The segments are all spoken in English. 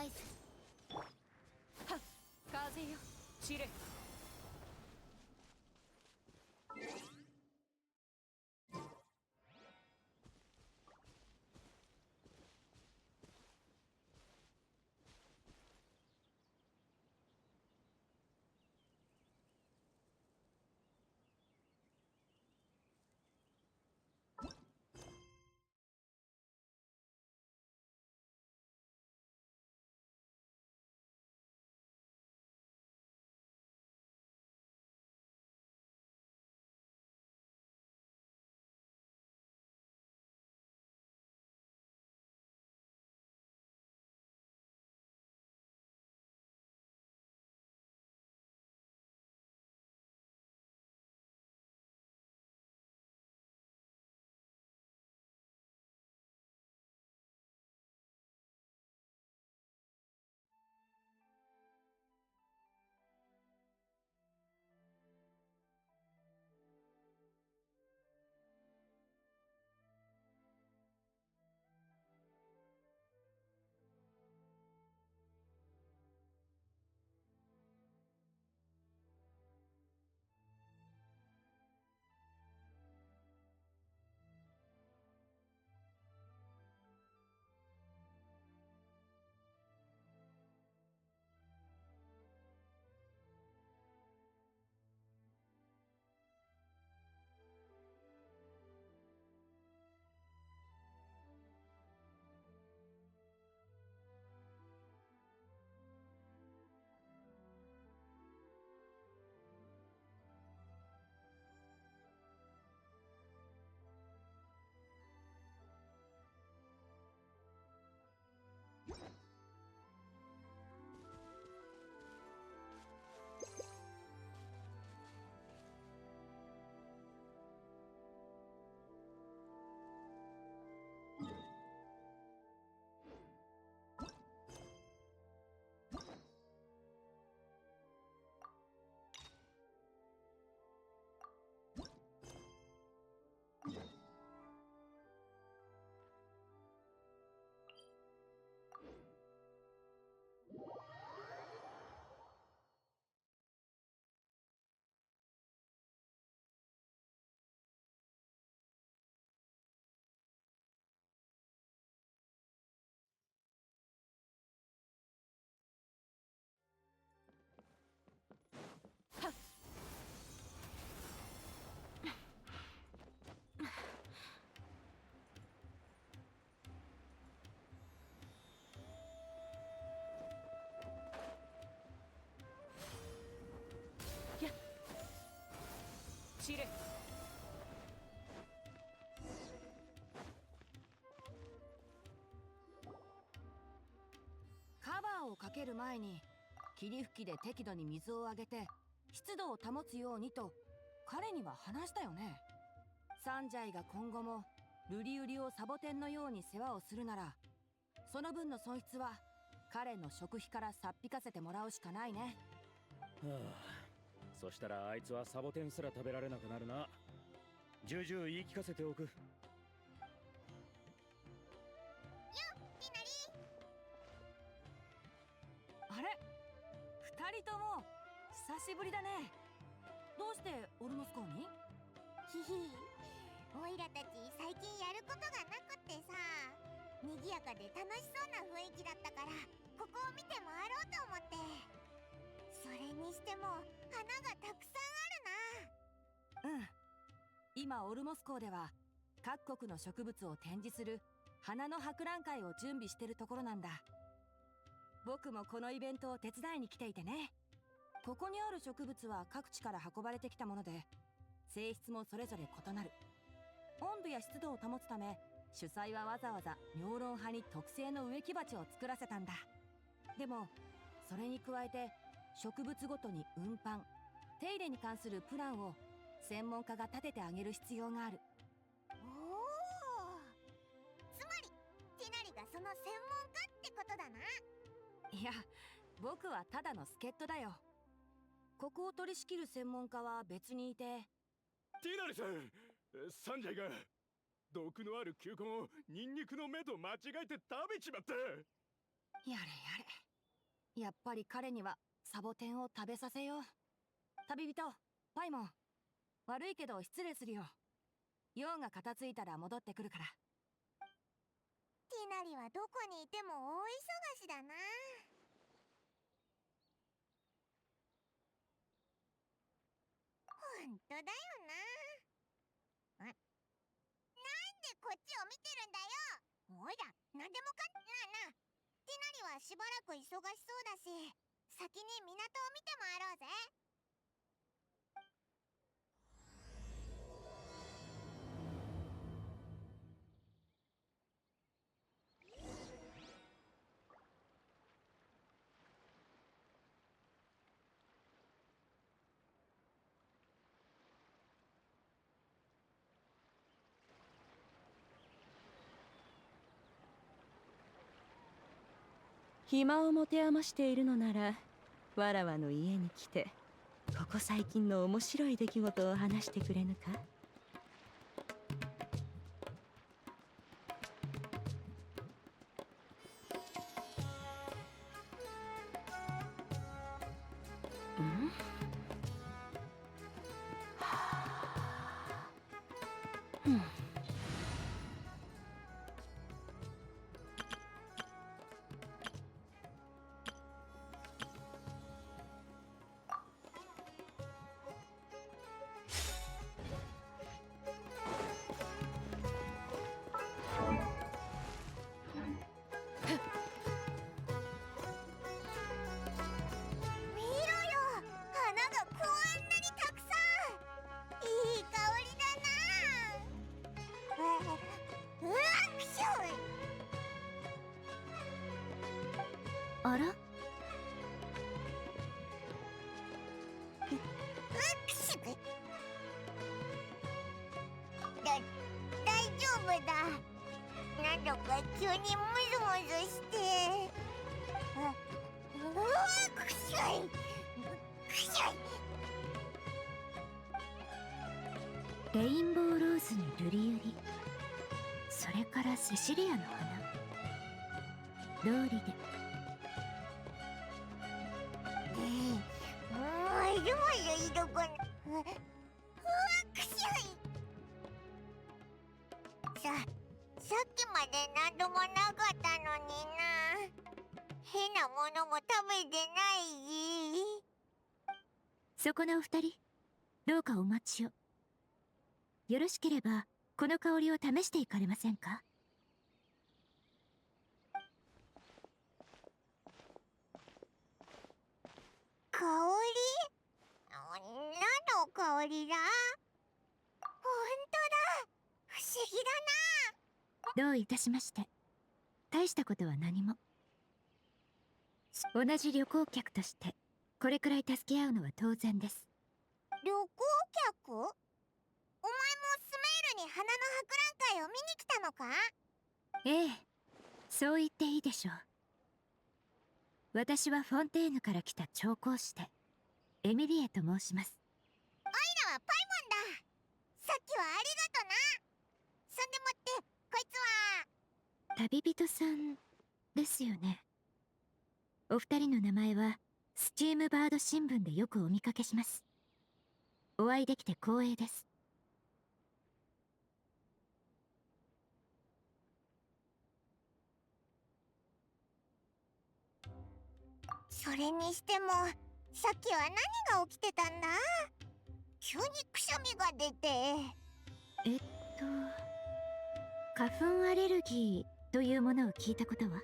合図。はっ、風よ散れ。散れ。カバーをかける前に霧吹きで適度に水をあげて湿度を保つようにと彼には話したよね。サンジャイが今後もルリウリをサボテンのように世話をするなら、その分の損失は彼の食費からさっ引かせてもらうしかないね。はあ、そしたらあいつはサボテンすら食べられなくなるな。重々言い聞かせておく。よっ、ティナリー。あれ、二人とも久しぶりだね。どうしてオルモス港に？ひひ、オイラたち最近やることがなくってさ、賑やかで楽しそうな雰囲気だったからここを見て回ろうと思って。それにしても花がたくさんあるな。うん、今オルモス港では各国の植物を展示する花の博覧会を準備してるところなんだ。僕もこのイベントを手伝いに来ていてね。ここにある植物は各地から運ばれてきたもので、性質もそれぞれ異なる。温度や湿度を保つため主催はわざわざ妙論派に特製の植木鉢を作らせたんだ。でもそれに加えて植物ごとに運搬手入れに関するプランを専門家が立ててあげる必要がある。おお、つまりティナリがその専門家ってことだな。いや、僕はただの助っ人だよ。ここを取り仕切る専門家は別にいて。ティナリさん、サンジャイが毒のある球根をニンニクの芽と間違えて食べちまった。やれやれ。やっぱり彼にはサボテンを食べさせよう。旅人パイモン、悪いけど失礼するよ。用が片付いたら戻ってくるから。ティナリはどこにいても大忙しだな。ほんとだよな。なんでこっちを見てるんだよ。おいら、なんでもかなあなあ。ティナリはしばらく忙しそうだし、先に港を見て回ろうぜ。暇を持て余しているのなら、わらわの家に来てここ最近の面白い出来事を話してくれぬか？ん？見ろよ、花がこんなにたくさん。いい香りだな。うわっくしょい。あら？うっくしく。大丈夫だ。なんだか急にムズムズして。うわくしょいくしょい。レインボーローズに瑠璃ユリ、それからセシリアの花。道理で。まるまるいどこな。うわくしょい。さっきまで何度もなかったのにな。変なものも食べてないし。そこのお二人、どうかお待ちを。よろしければこの香りを試していかれませんか？香り？何の香りだ？ほんとだ。不思議だな。どういたしまして。大したことは何も。同じ旅行客としてこれくらい助け合うのは当然です。旅行客？お前もスメールに花の博覧会を見に来たのか？ええ、そう言っていいでしょう。私はフォンテーヌから来た調香師でエミリエと申します。おいらはパイモンだ。さっきはありがとな。そんでもってこいつは旅人さんですよね。お二人の名前はスチームバード新聞でよくお見かけします。お会いできて光栄です。それにしてもさっきは何が起きてたんだ？急にくしゃみが出て。花粉アレルギーというものを聞いたことは？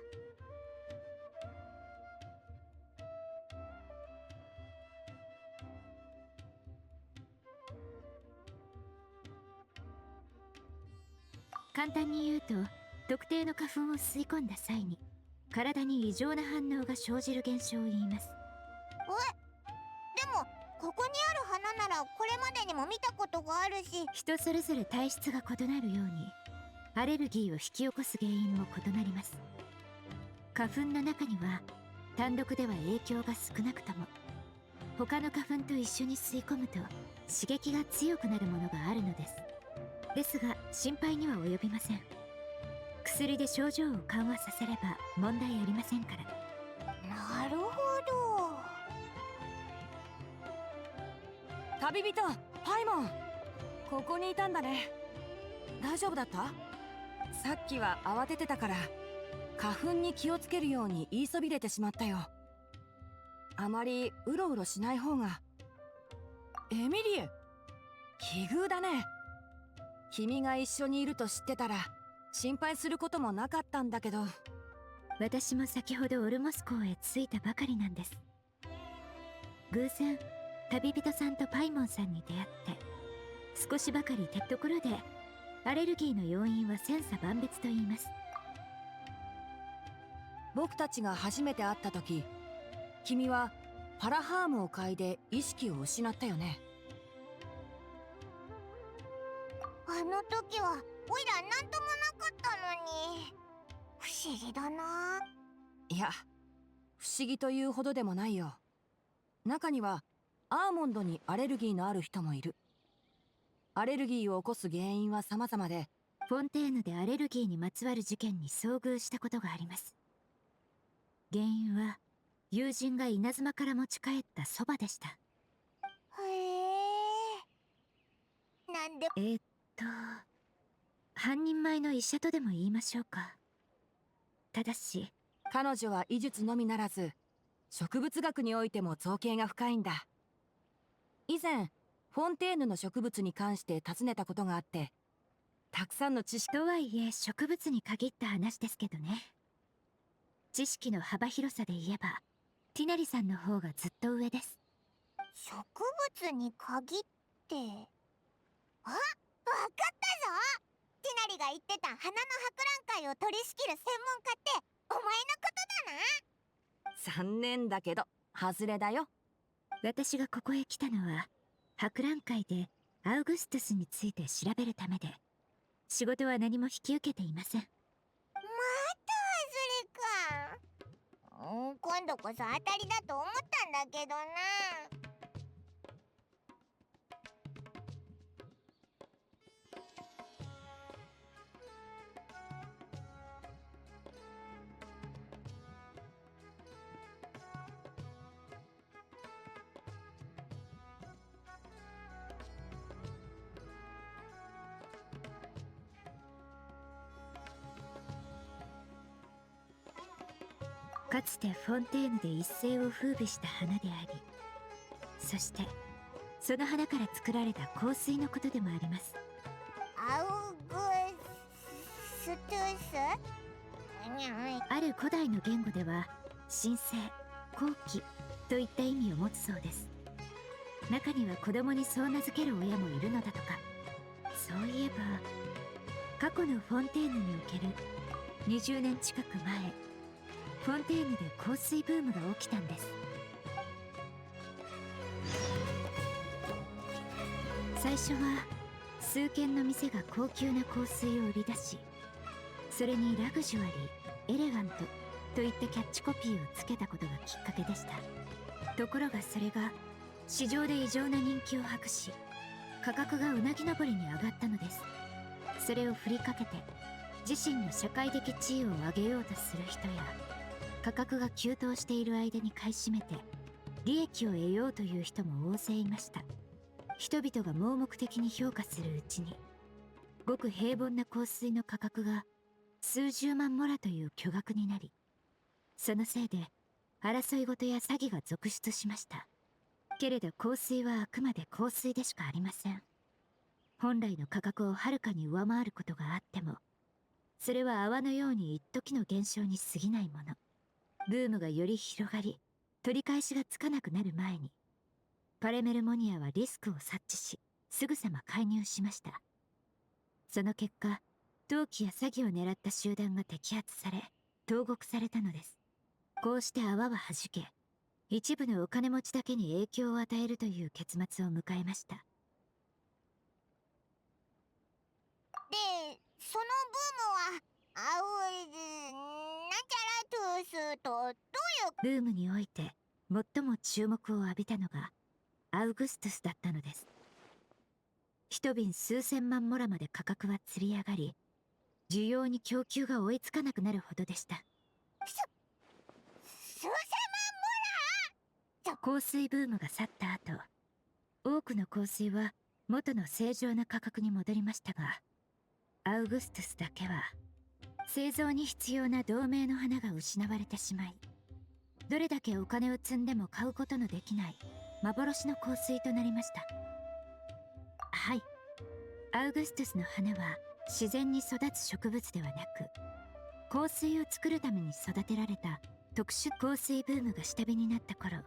簡単に言うと、特定の花粉を吸い込んだ際に体に異常な反応が生じる現象を言います。でもここにある花ならこれまでにも見たことがあるし。人それぞれ体質が異なるようにアレルギーを引き起こす原因も異なります。花粉の中には単独では影響が少なくとも他の花粉と一緒に吸い込むと刺激が強くなるものがあるのです。ですが心配には及びません。薬で症状を緩和させれば問題ありませんから。なるほど。旅人パイモン、ここにいたんだね。大丈夫だった？さっきは慌ててたから花粉に気をつけるように言いそびれてしまったよ。あまりうろうろしない方が。エミリエ、奇遇だね。君が一緒にいると知ってたら心配することもなかったんだけど。私も先ほどオルモス港へ着いたばかりなんです。偶然旅人さんとパイモンさんに出会って、少しばかりところでアレルギーの要因は千差万別と言います。僕たちが初めて会った時、君はパラハームを嗅いで意識を失ったよね。あの時はおいらなんともなかったのに、不思議だな。いや、不思議というほどでもないよ。中にはアーモンドにアレルギーのある人もいる。アレルギーを起こす原因は様々で、フォンテーヌでアレルギーにまつわる事件に遭遇したことがあります。原因は友人が稲妻から持ち帰ったそばでした。へえ。なんで。半人前の医者とでも言いましょうか。ただし彼女は医術のみならず植物学においても造詣が深いんだ。以前フォンテーヌの植物に関して尋ねたことがあって、たくさんの知識とはいえ植物に限った話ですけどね。知識の幅広さで言えばティナリさんの方がずっと上です。植物に限って。あ、わかったぞ。ティナリが言ってた花の博覧会を取り仕切る専門家ってお前のことだな。残念だけど外れだよ。私がここへ来たのは博覧会でアウグストゥスについて調べるためで、仕事は何も引き受けていません。また外れか。今度こそ当たりだと思ったんだけどな。かつてフォンテーヌで一世を風靡した花であり、そしてその花から作られた香水のことでもあります。アウグストゥス。ある古代の言語では神聖、高貴といった意味を持つそうです。中には子供にそう名付ける親もいるのだとか。そういえば過去のフォンテーヌにおける20年近く前、フォンテーヌで香水ブームが起きたんです。最初は数軒の店が高級な香水を売り出し、それにラグジュアリー、エレガントといったキャッチコピーをつけたことがきっかけでした。ところがそれが市場で異常な人気を博し、価格がうなぎ登りに上がったのです。それを振りかけて自身の社会的地位を上げようとする人や、価格が急騰している間に買い占めて利益を得ようという人も大勢いました。人々が盲目的に評価するうちに、ごく平凡な香水の価格が数十万モラという巨額になり、そのせいで争い事や詐欺が続出しました。けれど香水はあくまで香水でしかありません。本来の価格をはるかに上回ることがあっても、それは泡のように一時の現象に過ぎないもの。ブームがより広がり、取り返しがつかなくなる前に、パレメルモニアはリスクを察知し、すぐさま介入しました。その結果、投機や詐欺を狙った集団が摘発され、投獄されたのです。こうして泡は弾け、一部のお金持ちだけに影響を与えるという結末を迎えました。で、そのブームはなんちゃらトゥースとどういう。ブームにおいて最も注目を浴びたのがアウグストゥスだったのです。一瓶数千万モラまで価格はつり上がり、需要に供給が追いつかなくなるほどでした。数千万香水ブームが去った後、多くの香水は元の正常な価格に戻りましたが、アウグストゥスだけは製造に必要な同盟の花が失われてしまい、どれだけお金を積んでも買うことのできない幻の香水となりました。はい、アウグストゥスの花は自然に育つ植物ではなく、香水を作るために育てられた特殊香水ブームが下火になった頃、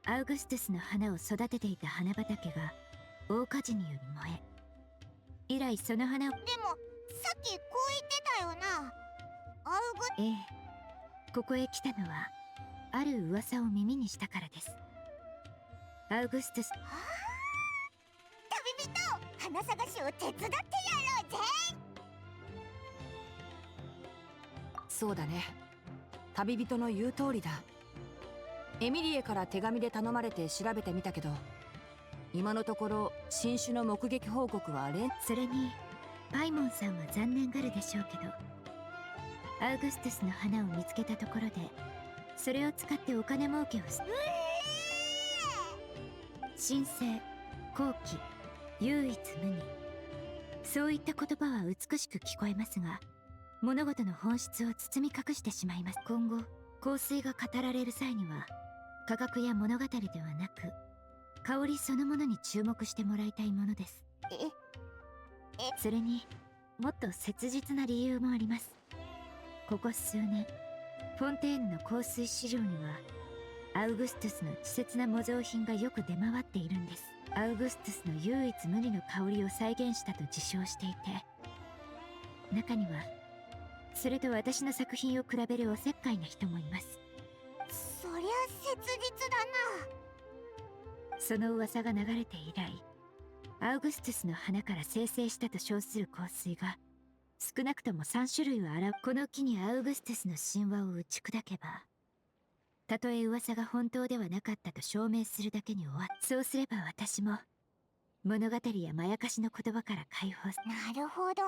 アウグストゥスの花を育てていた花畑が大火事により燃え、以来その花を。でもさっきこう言ってたよな。ええ、ここへ来たのはある噂を耳にしたからです。アウグストゥス。旅人、花探しを手伝ってやろうぜ。そうだね、旅人の言う通りだ。エミリエから手紙で頼まれて調べてみたけど、今のところ新種の目撃報告はそれにパイモンさんは残念がるでしょうけど、アウグストゥスの花を見つけたところでそれを使ってお金儲けを神聖、高貴、唯一無二、そういった言葉は美しく聞こえますが、物事の本質を包み隠してしまいます。今後香水が語られる際には、価格や物語ではなく香りそのものに注目してもらいたいものです。それにもっと切実な理由もあります。ここ数年フォンテーヌの香水市場にはアウグストゥスの稚拙な模造品がよく出回っているんです。アウグストゥスの唯一無二の香りを再現したと自称していて、中にはそれと私の作品を比べるおせっかいな人もいます。そりゃ切実だな。その噂が流れて以来、アウグストゥスの花から生成したと称する香水が少なくとも3種類はこの木にアウグストゥスの神話を打ち砕けば、たとえ噂が本当ではなかったと証明するだけに終わっ。そうすれば私も物語やまやかしの言葉から解放す。なるほど。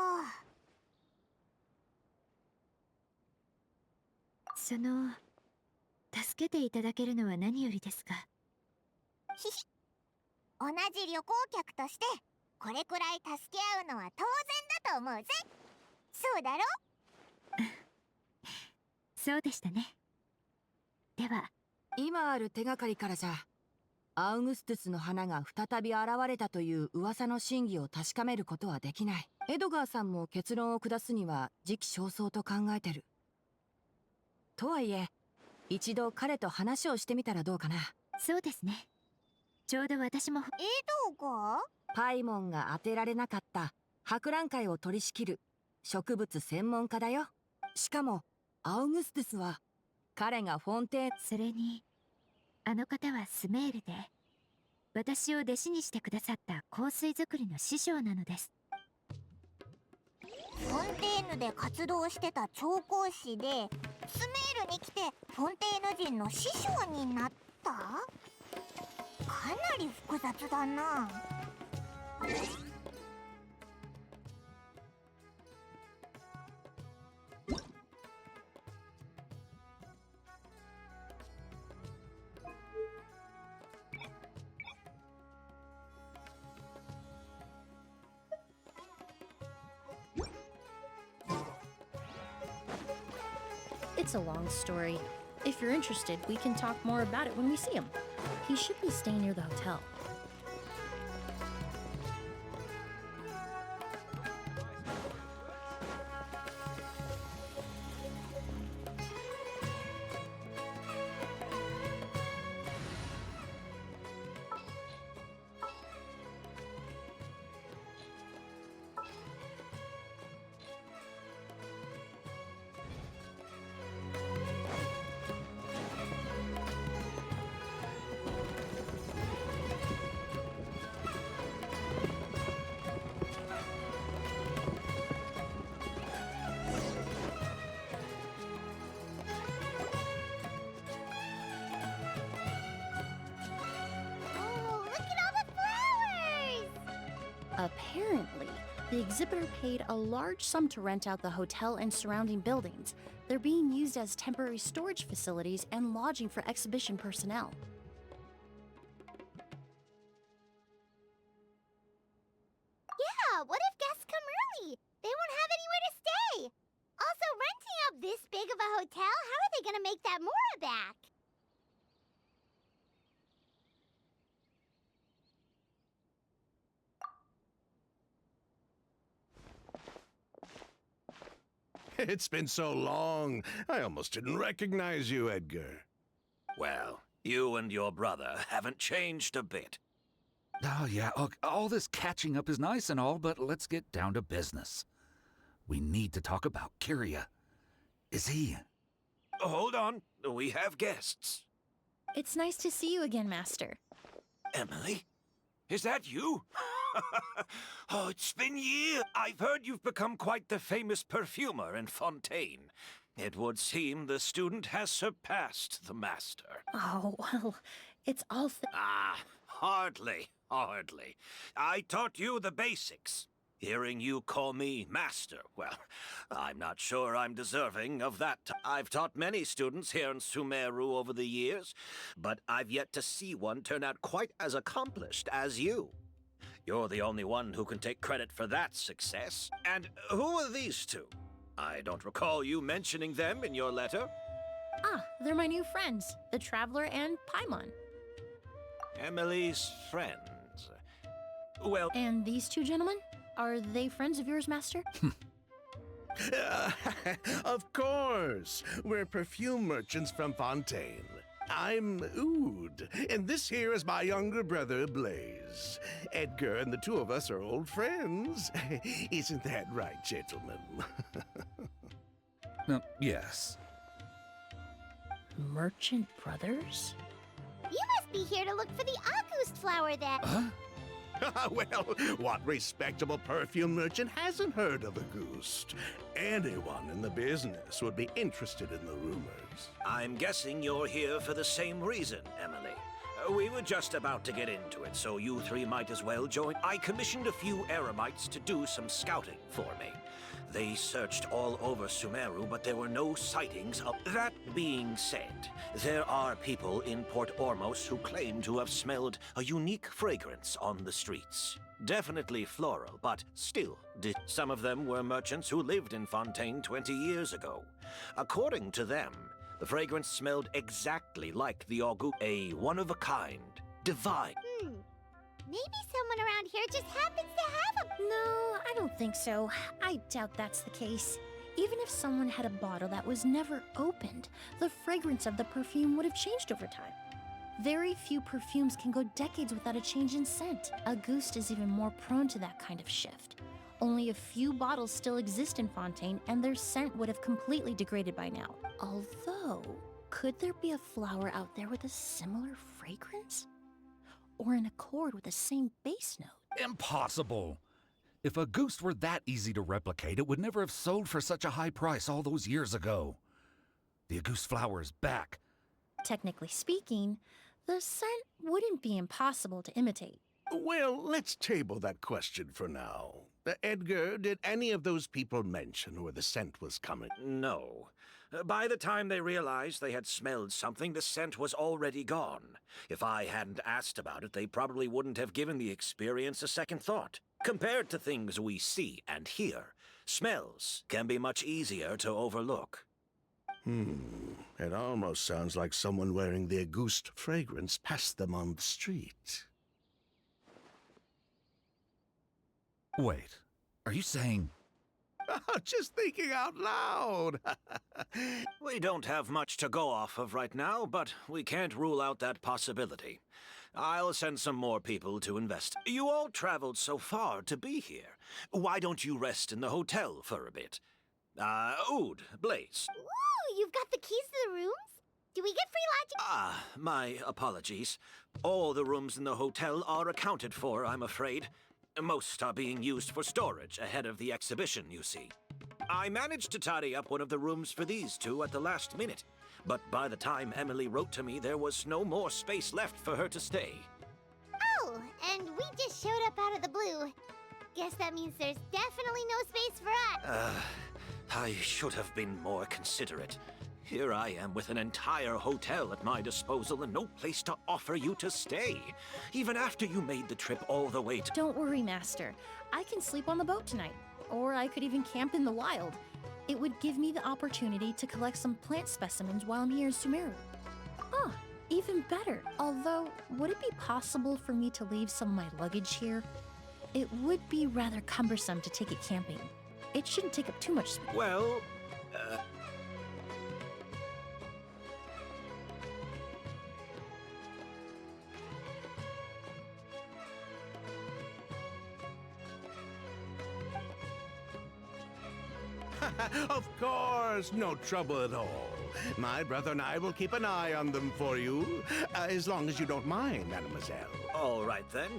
助けていただけるのは何よりですが。ひひ、同じ旅行客としてこれくらい助け合うのは当然だと思うぜ。そうだろ？そうでしたね。では今ある手がかりからじゃ、アウグストゥスの花が再び現れたという噂の真偽を確かめることはできない。エドガーさんも結論を下すには時期尚早と考えてる。とはいえ一度彼と話をしてみたらどうかな。そうですね。ちょうど私も。エドガー？パイモンが当てられなかった博覧会を取り仕切る植物専門家だよ。しかもアウグストゥスは彼がフォンテーヌ。それにあの方はスメールで私を弟子にしてくださった香水作りの師匠なのです。フォンテーヌで活動してた調香師でスメールに来てフォンテーヌ人の師匠になった？かなり複雑だな。It's a long story. If you're interested, we can talk more about it when we see him. He should be staying near the hotel. Apparently, The exhibitor paid a large sum to rent out the hotel and surrounding buildings. They're being used as temporary storage facilities and lodging for exhibition personnel. Yeah, what if guests come early? They won't have anywhere to stay. Also, renting out this big of a hotel, how are they gonna make that Mora back? It's been so long, I almost didn't recognize you, Edgar. Well, you and your brother haven't changed a bit. Oh, yeah, look, all this catching up is nice and all, but let's get down to business. We need to talk about Kyria. Is he... Hold on, we have guests. It's nice to see you again, Master. Emily? Is that you? Oh, it's been years. I've heard you've become quite the famous perfumer in Fontaine. It would seem the student has surpassed the master. Oh, well, it's all Hardly. I taught you the basics. Hearing you call me master, well, I'm not sure I'm deserving of that. I've taught many students here in Sumeru over the years, but I've yet to see one turn out quite as accomplished as you. You're the only one who can take credit for that success. And who are these two? I don't recall you mentioning them in your letter. Ah, they're my new friends, the Traveler and Paimon. Emilie's friends. Well, And these two gentlemen? Are they friends of yours, Master? Of course. We're perfume merchants from Fontaine. I'm Oud, and this here is my younger brother, Blaze. Edgar and the two of us are old friends. Isn't that right, gentlemen? Yes. Merchant brothers? You must be here to look for the August flower then. Huh? Well, what respectable perfume merchant hasn't heard of a Ghost? Anyone in the business would be interested in the rumors. I'm guessing you're here for the same reason, Emily. We were just about to get into it, so you three might as well join. I commissioned a few eremites to do some scouting for me. They searched all over Sumeru, but there were no sightings of... That being said, there are people in Port Ormos who claim to have smelled a unique fragrance on the streets. Definitely floral, but still, some of them were merchants who lived in Fontaine 20 years ago. According to them, the fragrance smelled exactly like the Augu, a one-of-a-kind, divine. Maybe someone around here just happens to have a... No, I don't think so. I doubt that's the case. Even if someone had a bottle that was never opened, the fragrance of the perfume would have changed over time. Very few perfumes can go decades without a change in scent. Auguste is even more prone to that kind of shift. Only a few bottles still exist in Fontaine, and their scent would have completely degraded by now. Although, could there be a flower out there with a similar fragrance? Or in accord with the same bass note? Impossible! If a Ghost were that easy to replicate, it would never have sold for such a high price all those years ago. The Auguste flower is back. Technically speaking, the scent wouldn't be impossible to imitate. Well, let's table that question for now. Edgar, did any of those people mention where the scent was coming? No. By the time they realized they had smelled something, the scent was already gone. If I hadn't asked about it, they probably wouldn't have given the experience a second thought. Compared to things we see and hear, smells can be much easier to overlook. It almost sounds like someone wearing the Auguste fragrance passed them on the street. Wait, are you saying... Just thinking out loud. We don't have much to go off of right now, but we can't rule out that possibility. I'll send some more people to invest. You all traveled so far to be here. Why don't you rest in the hotel for a bit? Oud, Blaze. Ooh, you've got the keys to the rooms? Do we get free lodging? My apologies. All the rooms in the hotel are accounted for, I'm afraid. Most are being used for storage ahead of the exhibition, you see. I managed to tidy up one of the rooms for these two at the last minute, but by the time Emilie wrote to me, there was no more space left for her to stay. Oh, and we just showed up out of the blue. Guess that means there's definitely no space for us. I should have been more considerate. Here I am with an entire hotel at my disposal and no place to offer you to stay. Even after you made the trip all the way to... Don't worry, Master. I can sleep on the boat tonight. Or I could even camp in the wild. It would give me the opportunity to collect some plant specimens while I'm here in Sumeru. Ah, even better. Although, would it be possible for me to leave some of my luggage here? It would be rather cumbersome to take it camping. It shouldn't take up too much space. Well, Of course, no trouble at all. My brother and I will keep an eye on them for you, as long as you don't mind, mademoiselle. all right then.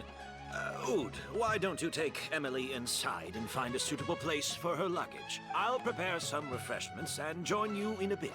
Oud, why don't you take Emilie inside and find a suitable place for her luggage? I'll prepare some refreshments and join you in a bit.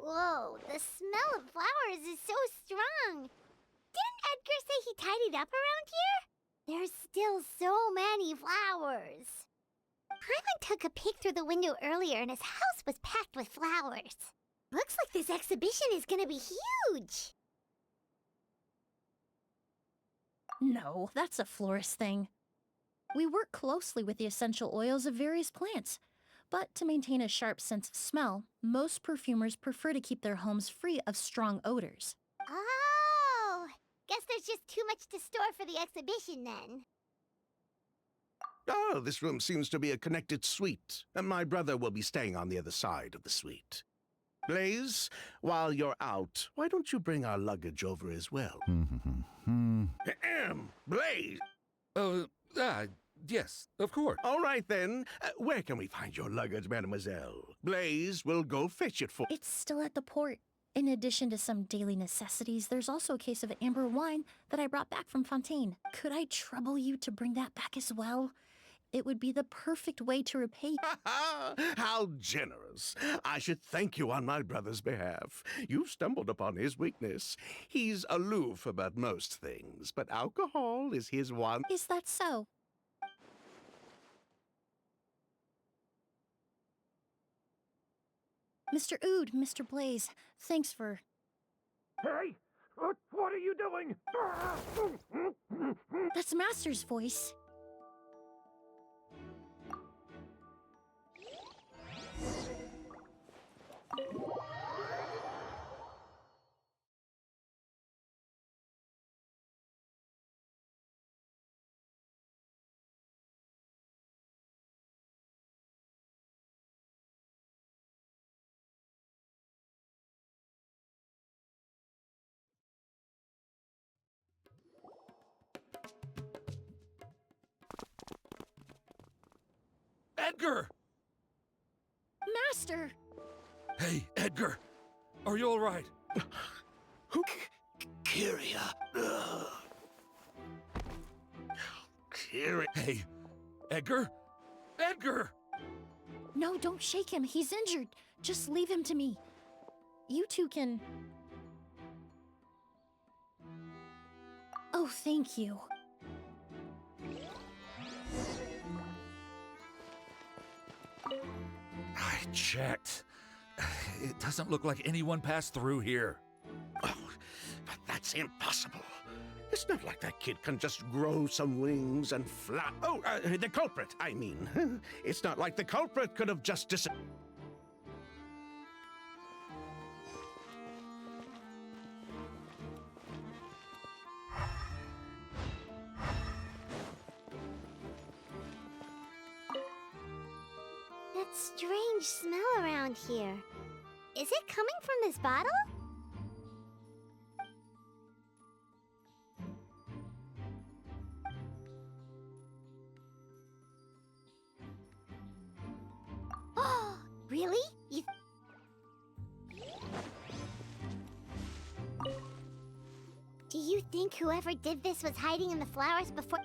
Whoa, the smell of flowers is so strong. Didn't Edgar say he tidied up around here? There's still so many flowers. Hyman took a peek through the window earlier and his house was packed with flowers. Looks like this exhibition is gonna be huge. No, that's a florist thing. We work closely with the essential oils of various plants. But to maintain a sharp sense of smell, most perfumers prefer to keep their homes free of strong odors. Oh, guess there's just too much to store for the exhibition then. Oh, this room seems to be a connected suite, and my brother will be staying on the other side of the suite. Blaze, while you're out, why don't you bring our luggage over as well? Blaze! Yes, of course. All right then. Where can we find your luggage, mademoiselle? Blaze will go fetch it for... It's still at the port. In addition to some daily necessities, there's also a case of amber wine that I brought back from Fontaine. Could I trouble you to bring that back as well? It would be the perfect way to repay... How generous. I should thank you on my brother's behalf. You've stumbled upon his weakness. He's aloof about most things, but alcohol is his one... Is that so? Mr. Oud, Mr. Blaze, thanks for... Hey! What are you doing? That's Master's voice. Edgar! Master! Hey, Edgar. Are you all right? Kyria. Here it... Hey, Edgar? Edgar! No, don't shake him. He's injured. Just leave him to me. You two can... Oh, thank you. I checked. It doesn't look like anyone passed through here. Oh, but that's impossible. It's not like that kid can just grow some wings and fly. Oh, the culprit, I mean. It's not like the culprit could have just disappeared. That strange smell around here. Is it coming from this bottle? Oh, really? Do you think whoever did this was hiding in the flowers before?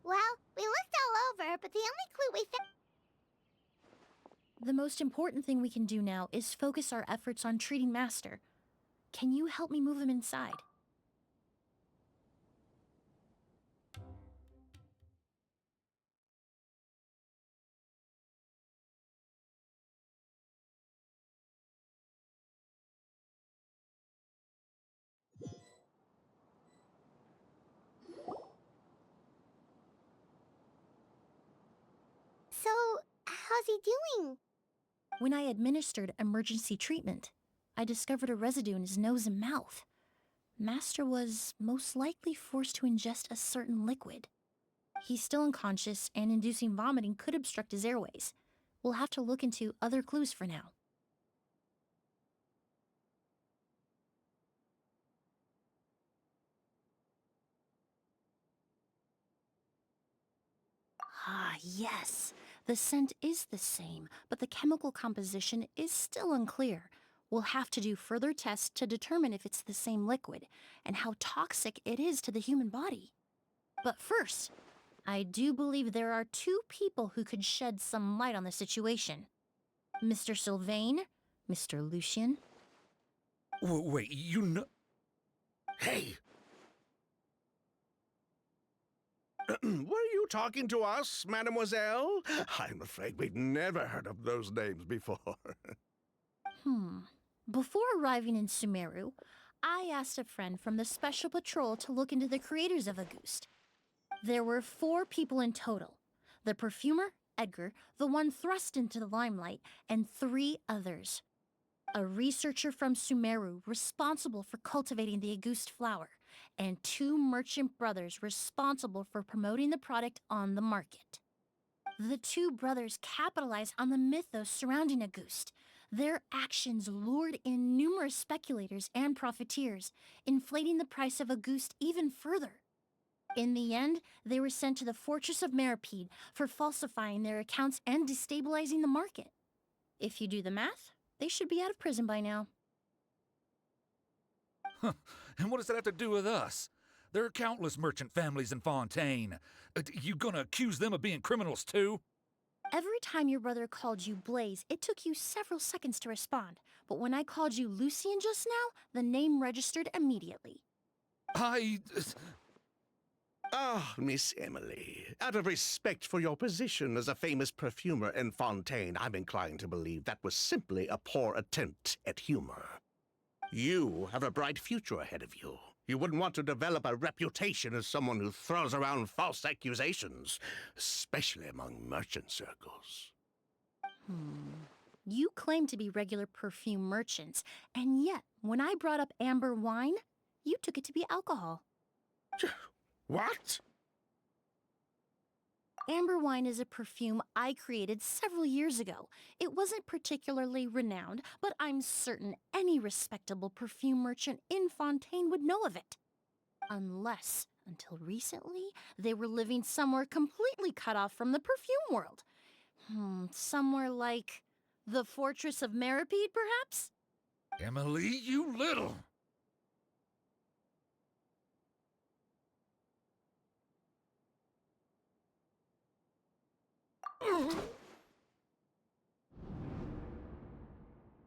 Well, we looked all over, but the only clue we found... The most important thing we can do now is focus our efforts on treating Master. Can you help me move him inside? So, how's he doing? When I administered emergency treatment, I discovered a residue in his nose and mouth. Master was most likely forced to ingest a certain liquid. He's still unconscious, and inducing vomiting could obstruct his airways. We'll have to look into other clues for now. Ah, yes. The scent is the same, but the chemical composition is still unclear. We'll have to do further tests to determine if it's the same liquid and how toxic it is to the human body. But first, I do believe there are two people who could shed some light on the situation. Mr. Sylvain, Mr. Lucien. Wait, you know... Hey! Were you talking to us, mademoiselle? I'm afraid we've never heard of those names before. Before arriving in Sumeru, I asked a friend from the Special Patrol to look into the creators of Auguste. There were 4 people in total. The perfumer, Edgar, the one thrust into the limelight, and 3 others. A researcher from Sumeru responsible for cultivating the Auguste flower, and 2 merchant brothers responsible for promoting the product on the market. The 2 brothers capitalized on the mythos surrounding Auguste. Their actions lured in numerous speculators and profiteers, inflating the price of Auguste even further. In the end, they were sent to the Fortress of Meripede for falsifying their accounts and destabilizing the market. If you do the math, they should be out of prison by now. And what does that have to do with us? There are countless merchant families in Fontaine. You gonna accuse them of being criminals too? Every time your brother called you Blaze, it took you several seconds to respond. But when I called you Lucien just now, the name registered immediately. Ah, Miss Emilie, out of respect for your position as a famous perfumer in Fontaine, I'm inclined to believe that was simply a poor attempt at humor. You have a bright future ahead of you. You wouldn't want to develop a reputation as someone who throws around false accusations, especially among merchant circles. You claim to be regular perfume merchants, and yet, when I brought up amber wine, you took it to be alcohol. What? Amber wine is a perfume I created several years ago. It wasn't particularly renowned, but I'm certain any respectable perfume merchant in Fontaine would know of it. Unless Until recently, they were living somewhere completely cut off from the perfume world. Somewhere like the Fortress of Meripede, perhaps? Emily, you little.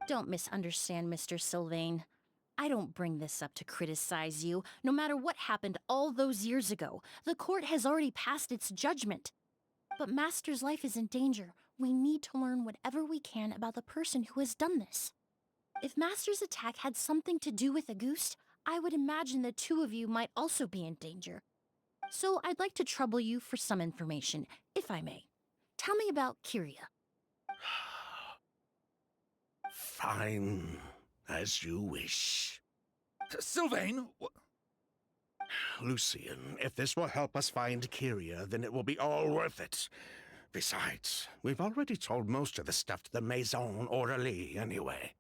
Don't misunderstand, Mr. Sylvain. I don't bring this up to criticize you. No matter what happened all those years ago, the court has already passed its judgment. But Master's life is in danger. We need to learn whatever we can about the person who has done this. If Master's attack had something to do with Auguste, I would imagine the two of you might also be in danger. So I'd like to trouble you for some information, if I may. Tell me about Kyria. Fine, as you wish. Sylvain, Lucien, if this will help us find Kyria, then it will be all worth it. Besides, we've already told most of the stuff to the Maison Orderly anyway.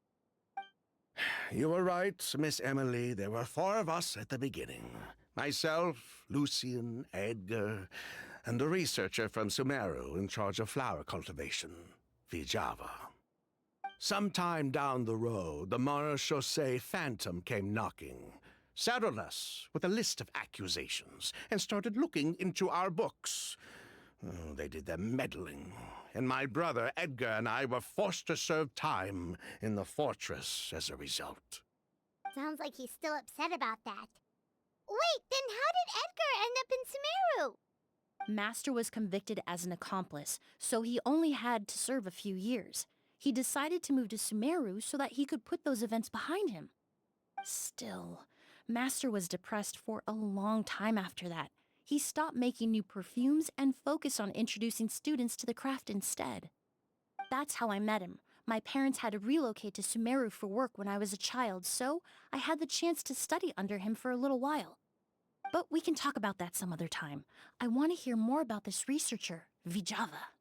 You were right, Miss Emily. There were 4 of us at the beginning. Myself, Lucien, Edgar, and a researcher from Sumeru in charge of flower cultivation, Vijava. Sometime down the road, the Marechaussee Phantom came knocking, saddled us with a list of accusations, and started looking into our books. Oh, they did their meddling, and my brother Edgar and I were forced to serve time in the fortress as a result. Sounds like he's still upset about that. Wait, then how did Edgar end up in Sumeru? Master was convicted as an accomplice, so he only had to serve a few years. He decided to move to Sumeru so that he could put those events behind him. Still, Master was depressed for a long time after that. He stopped making new perfumes and focused on introducing students to the craft instead. That's how I met him. My parents had to relocate to Sumeru for work when I was a child, so I had the chance to study under him for a little while. But we can talk about that some other time. I want to hear more about this researcher, Vijava.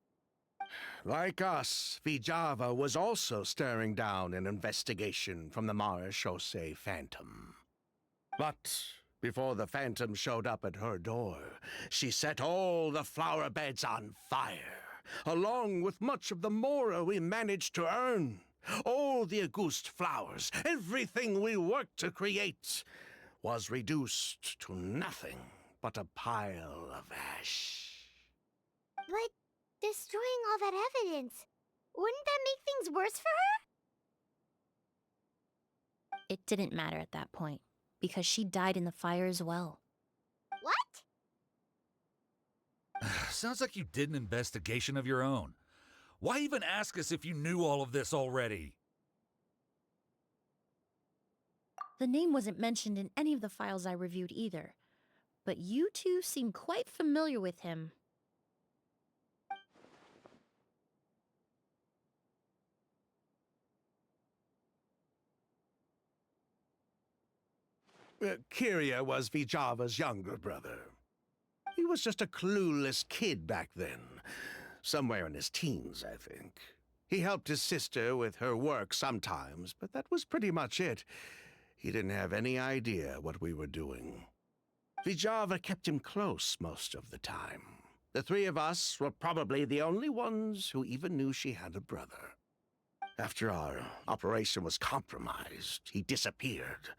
Like us, Vijava was also staring down an investigation from the Marechaussee Phantom. But before the Phantom showed up at her door, she set all the flower beds on fire, along with much of the mora we managed to earn. All the Auguste flowers, everything we worked to create, was reduced to nothing but a pile of ash. But destroying all that evidence, wouldn't that make things worse for her? It didn't matter at that point, because she died in the fire as well. What? sounds like you did an investigation of your own. Why even ask us if you knew all of this already? The name wasn't mentioned in any of the files I reviewed either, but you two seem quite familiar with him. Kyria was Vijava's younger brother. He was just a clueless kid back then. Somewhere in his teens, I think. He helped his sister with her work sometimes, but that was pretty much it. He didn't have any idea what we were doing. Vijava kept him close most of the time. The 3 of us were probably the only ones who even knew she had a brother. After our operation was compromised, he disappeared.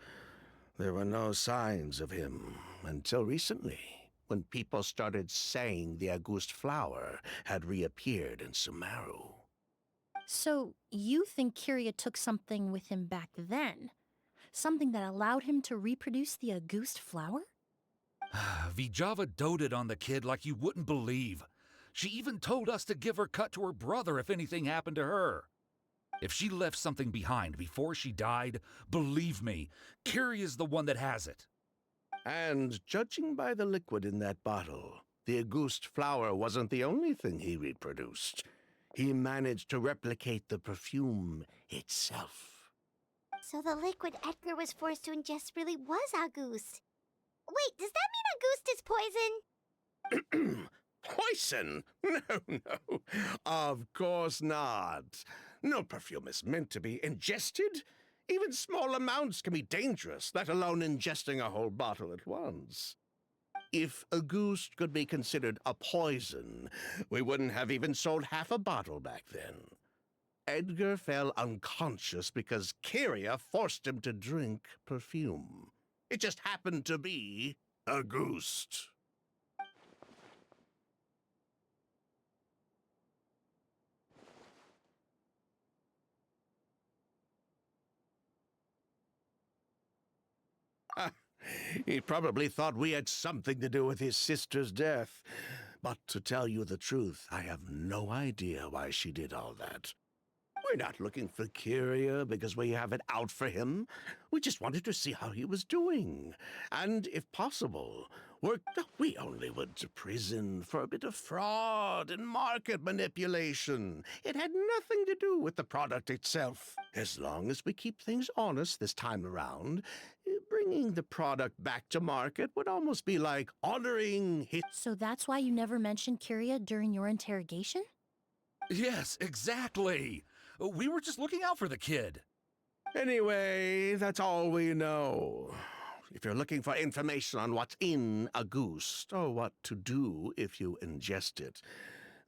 There were no signs of him until recently, when people started saying the Auguste flower had reappeared in Sumeru. So, you think Kyria took something with him back then? Something that allowed him to reproduce the Auguste flower? Vijava doted on the kid like you wouldn't believe. She even told us to give her cut to her brother if anything happened to her. If she left something behind before she died, believe me, Kyria's the one that has it. And judging by the liquid in that bottle, the Auguste flower wasn't the only thing he reproduced. He managed to replicate the perfume itself. So the liquid Edgar was forced to ingest really was Auguste. Wait, does that mean Auguste is poison? Poison? No. Of course not. No perfume is meant to be ingested. Even small amounts can be dangerous, let alone ingesting a whole bottle at once. If a goose could be considered a poison, we wouldn't have even sold half a bottle back then. Edgar fell unconscious because Kyria forced him to drink perfume. It just happened to be a goose. He probably thought we had something to do with his sister's death. But to tell you the truth, I have no idea why she did all that. We're not looking for Kyria because we have it out for him. We just wanted to see how he was doing. And if possible, we only went to prison for a bit of fraud and market manipulation. It had nothing to do with the product itself. As long as we keep things honest this time around, bringing the product back to market would almost be like honoring his... So that's why you never mentioned Kyria during your interrogation? Yes, exactly. We were just looking out for the kid. Anyway, that's all we know. If you're looking for information on what's in a goose, or what to do if you ingest it,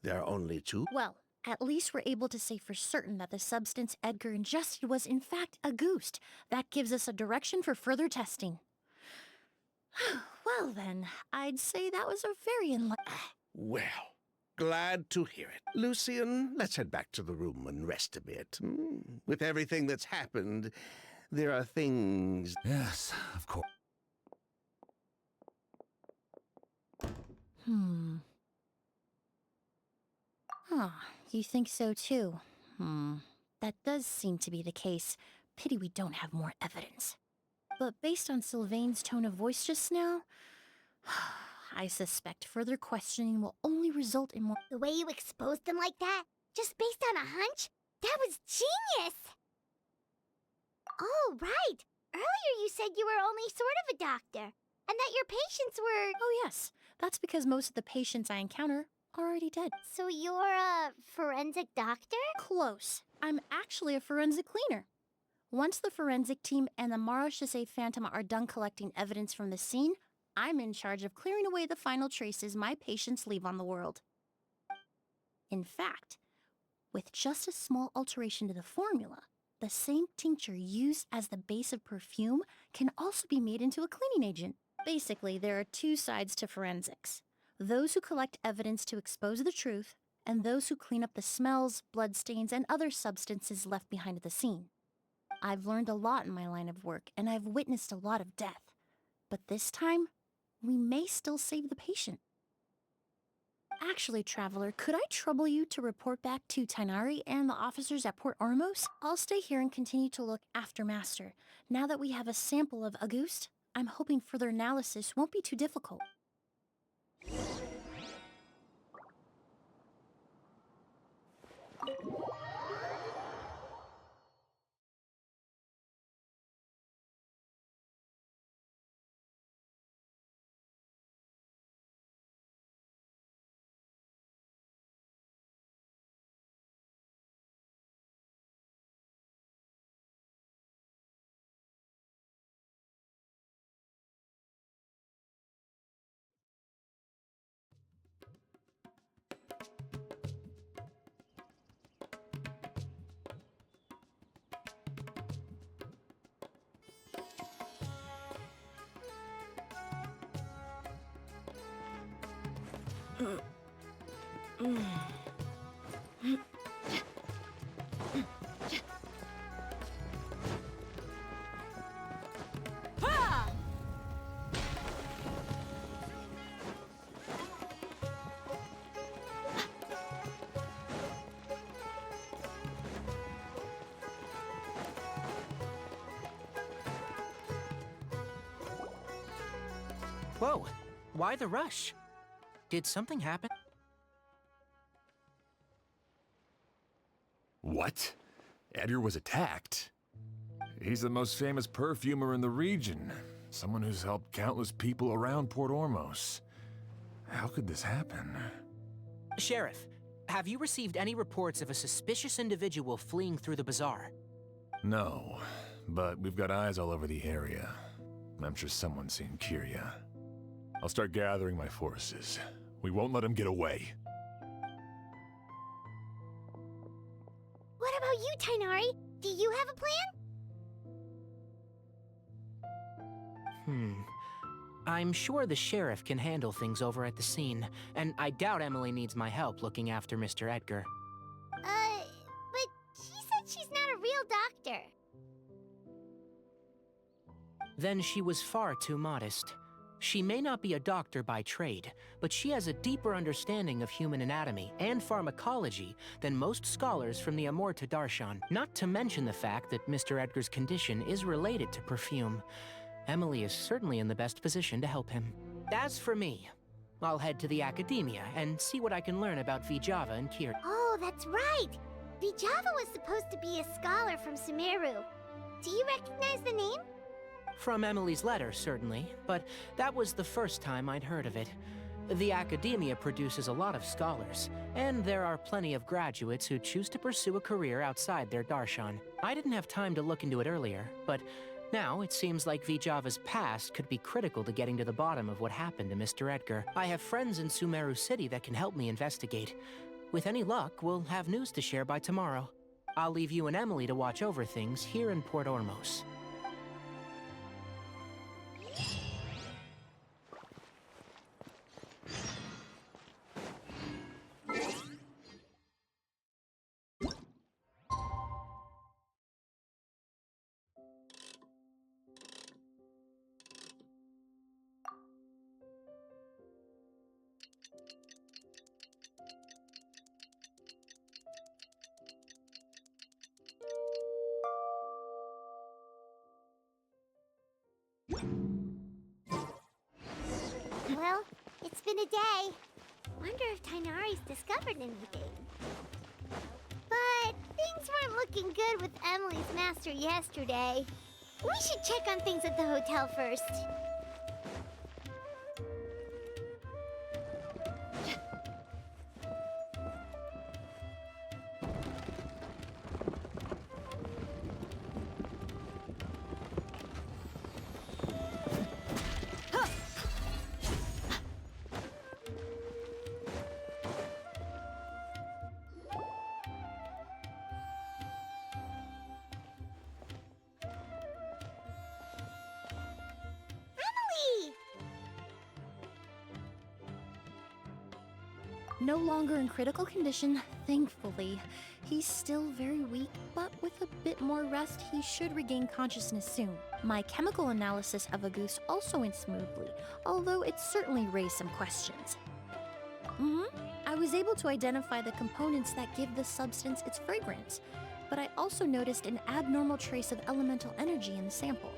there are only two. Well, at least we're able to say for certain that the substance Edgar ingested was in fact a goose. That gives us a direction for further testing. Well then, I'd say that was a very Well, glad to hear it. Lucian, let's head back to the room and rest a bit. With everything that's happened, there are things... Yes, of course. You think so too? That does seem to be the case. Pity we don't have more evidence. But based on Sylvain's tone of voice just now, I suspect further questioning will only result in more... The way you exposed them like that, just based on a hunch, that was genius! Oh, right! Earlier you said you were only sort of a doctor, and that your patients were... Oh yes, that's because most of the patients I encounter are already dead. So you're a forensic doctor? Close. I'm actually a forensic cleaner. Once the forensic team and the Marachese Phantom are done collecting evidence from the scene, I'm in charge of clearing away the final traces my patients leave on the world. In fact, with just a small alteration to the formula, the same tincture used as the base of perfume can also be made into a cleaning agent. Basically, there are two sides to forensics. Those who collect evidence to expose the truth, and those who clean up the smells, bloodstains, and other substances left behind at the scene. I've learned a lot in my line of work, and I've witnessed a lot of death. But this time, we may still save the patient. Actually, Traveler, could I trouble you to report back to Tainari and the officers at Port Ormos? I'll stay here and continue to look after Master. Now that we have a sample of Auguste, I'm hoping further analysis won't be too difficult. Whoa, why the rush? Did something happen? What? Edgar was attacked? He's the most famous perfumer in the region. Someone who's helped countless people around Port Ormos. How could this happen? Sheriff, have you received any reports of a suspicious individual fleeing through the bazaar? No, but we've got eyes all over the area. I'm sure someone's seen Kyria. I'll start gathering my forces. We won't let him get away. What about you, Tainari? Do you have a plan? I'm sure the sheriff can handle things over at the scene, and I doubt Emily needs my help looking after Mr. Edgar. But she said she's not a real doctor. Then she was far too modest. She may not be a doctor by trade, but she has a deeper understanding of human anatomy and pharmacology than most scholars from the Amurta Darshan, not to mention the fact that Mr. Edgar's condition is related to perfume. Emily is certainly in the best position to help him. As for me, I'll head to the academia and see what I can learn about Vijava and Kir. Oh, that's right! Vijava was supposed to be a scholar from Sumeru. Do you recognize the name? From Emily's letter, certainly, but that was the first time I'd heard of it. The academia produces a lot of scholars, and there are plenty of graduates who choose to pursue a career outside their darshan. I didn't have time to look into it earlier, but now it seems like Vijava's past could be critical to getting to the bottom of what happened to Mr. Edgar. I have friends in Sumeru City that can help me investigate. With any luck, we'll have news to share by tomorrow. I'll leave you and Emily to watch over things here in Port Ormos. Well, it's been a day. Wonder if Tainari's discovered anything. But things weren't looking good with Emily's master yesterday. We should check on things at the hotel first. No longer in critical condition, thankfully. He's still very weak, but with a bit more rest, he should regain consciousness soon. My chemical analysis of a goose also went smoothly, although it certainly raised some questions. I was able to identify the components that give the substance its fragrance, but I also noticed an abnormal trace of elemental energy in the sample.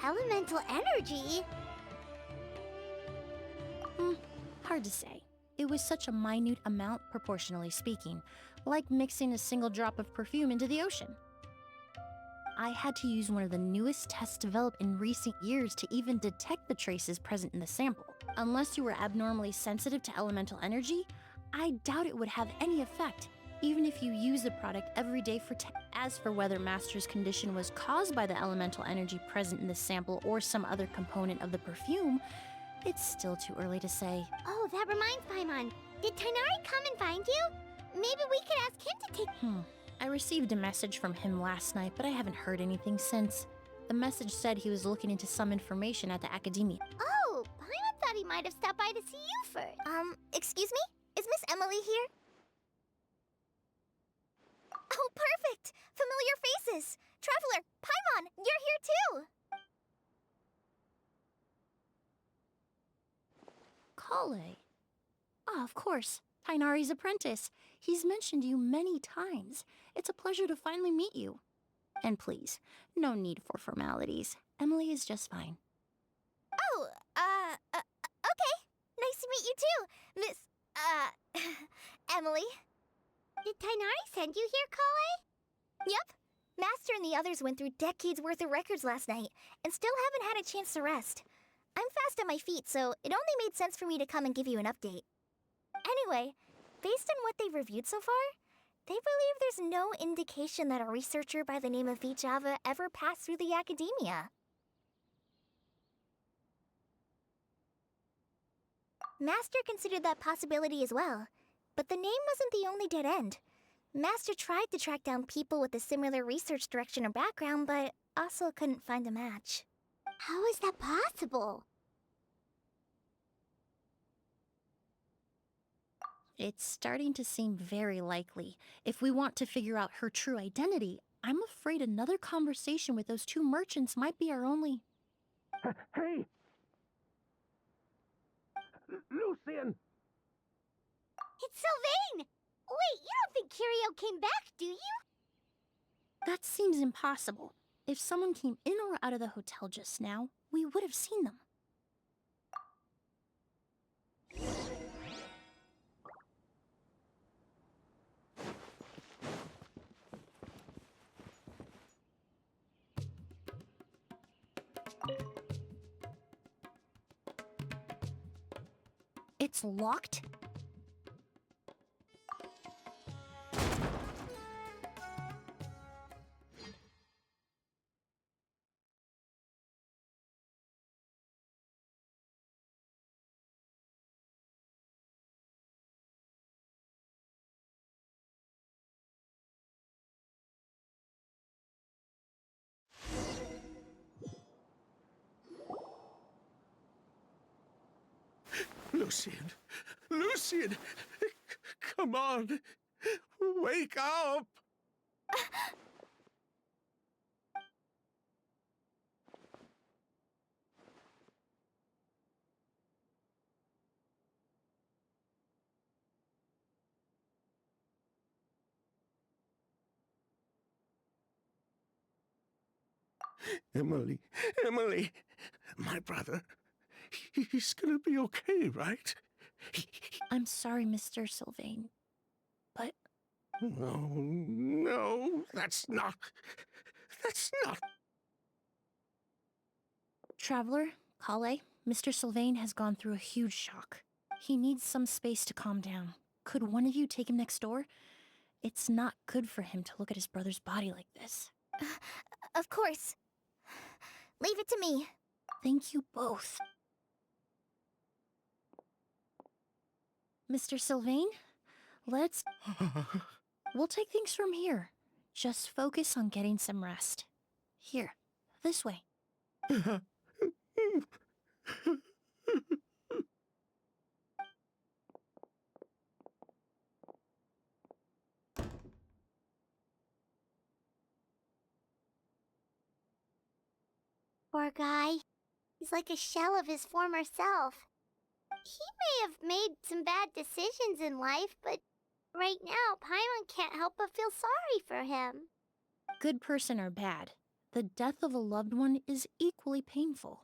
Elemental energy? Hard to say. It was such a minute amount, proportionally speaking, like mixing a single drop of perfume into the ocean. I had to use one of the newest tests developed in recent years to even detect the traces present in the sample. Unless you were abnormally sensitive to elemental energy, I doubt it would have any effect, even if you use the product every day for As for whether Master's condition was caused by the elemental energy present in the sample or some other component of the perfume, it's still too early to say. Oh, that reminds Paimon. Did Tainari come and find you? Maybe we could ask him to take... I received a message from him last night, but I haven't heard anything since. The message said he was looking into some information at the academia. Oh, Paimon thought he might have stopped by to see you first. Excuse me? Is Miss Emily here? Oh, perfect! Familiar faces! Traveler, Paimon, you're here too! Kale? Ah, of course. Tainari's apprentice. He's mentioned you many times. It's a pleasure to finally meet you. And please, no need for formalities. Emily is just fine. Oh, okay. Nice to meet you too, Miss, Emily. Did Tainari send you here, Kale? Yep. Master and the others went through decades worth of records last night, and still haven't had a chance to rest. I'm fast on my feet, so it only made sense for me to come and give you an update. Anyway, based on what they've reviewed so far, they believe there's no indication that a researcher by the name of Vijava ever passed through the academia. Master considered that possibility as well. But the name wasn't the only dead end. Master tried to track down people with a similar research direction or background, but also couldn't find a match. How is that possible? It's starting to seem very likely. If we want to figure out her true identity, I'm afraid another conversation with those two merchants might be our only... Hey! Lucian! It's Sylvain! Wait, you don't think Curio came back, do you? That seems impossible. If someone came in or out of the hotel just now, we would have seen them. It's locked? Lucian! Lucian! Come on! Wake up! Emilie, Emilie, my brother, he's gonna be okay, right? I'm sorry, Mr. Sylvain, but... No, no, that's not... Traveler, Kale, Mr. Sylvain has gone through a huge shock. He needs some space to calm down. Could one of you take him next door? It's not good for him to look at his brother's body like this. Of course. Leave it to me. Thank you both. Mr. Sylvain, let's... We'll take things from here. Just focus on getting some rest. Here, this way. Poor guy. He's like a shell of his former self. He may have made some bad decisions in life, but right now, Paimon can't help but feel sorry for him. Good person or bad, the death of a loved one is equally painful.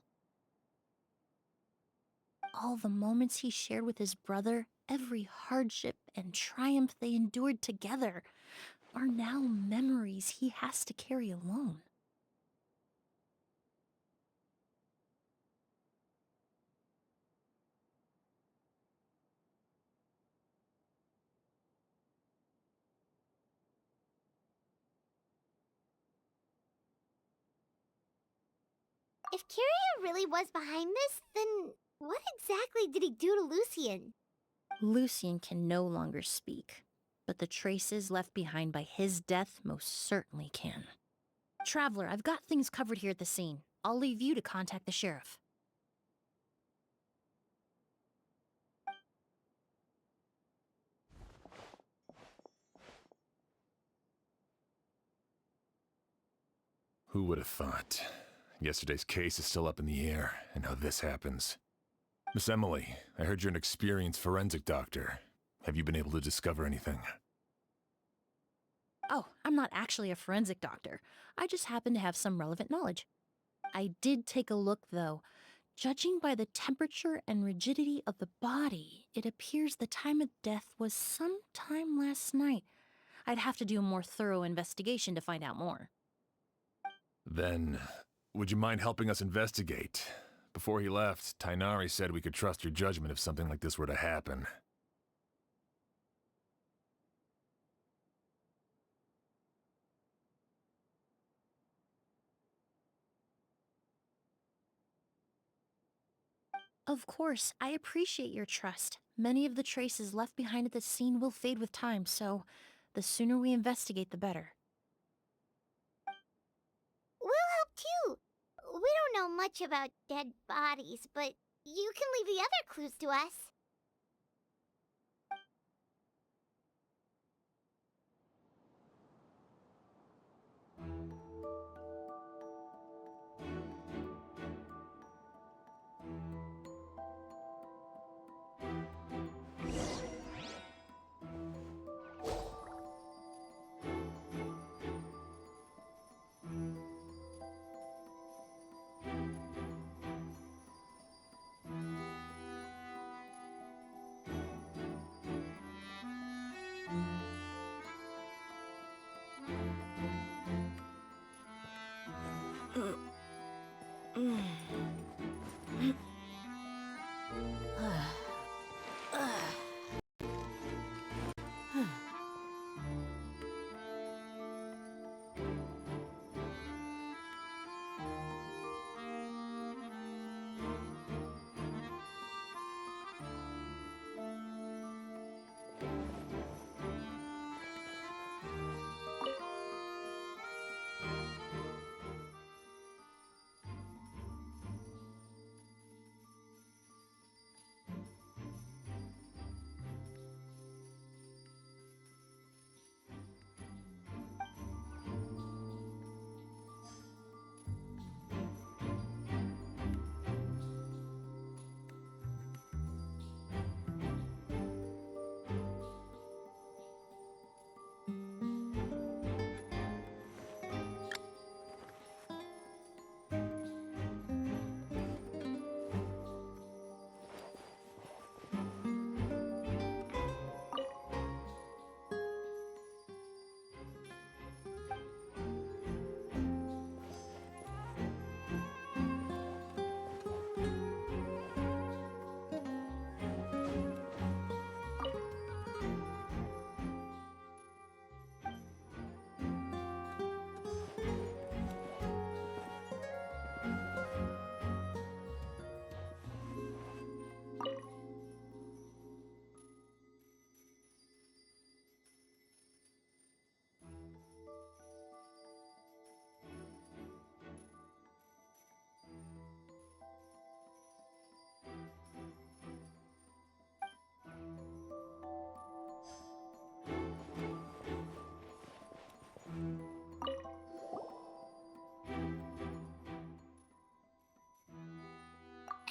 All the moments he shared with his brother, every hardship and triumph they endured together, are now memories he has to carry alone. If Kiria really was behind this, then what exactly did he do to Lucian? Lucian can no longer speak, but the traces left behind by his death most certainly can. Traveler, I've got things covered here at the scene. I'll leave you to contact the sheriff. Who would have thought? Yesterday's case is still up in the air, and now this happens. Miss Emilie, I heard you're an experienced forensic doctor. Have you been able to discover anything? Oh, I'm not actually a forensic doctor. I just happen to have some relevant knowledge. I did take a look, though. Judging by the temperature and rigidity of the body, it appears the time of death was sometime last night. I'd have to do a more thorough investigation to find out more. Then, would you mind helping us investigate? Before he left, Tainari said we could trust your judgment if something like this were to happen. Of course, I appreciate your trust. Many of the traces left behind at the scene will fade with time, so the sooner we investigate, the better. We'll help too. We don't know much about dead bodies, but you can leave the other clues to us.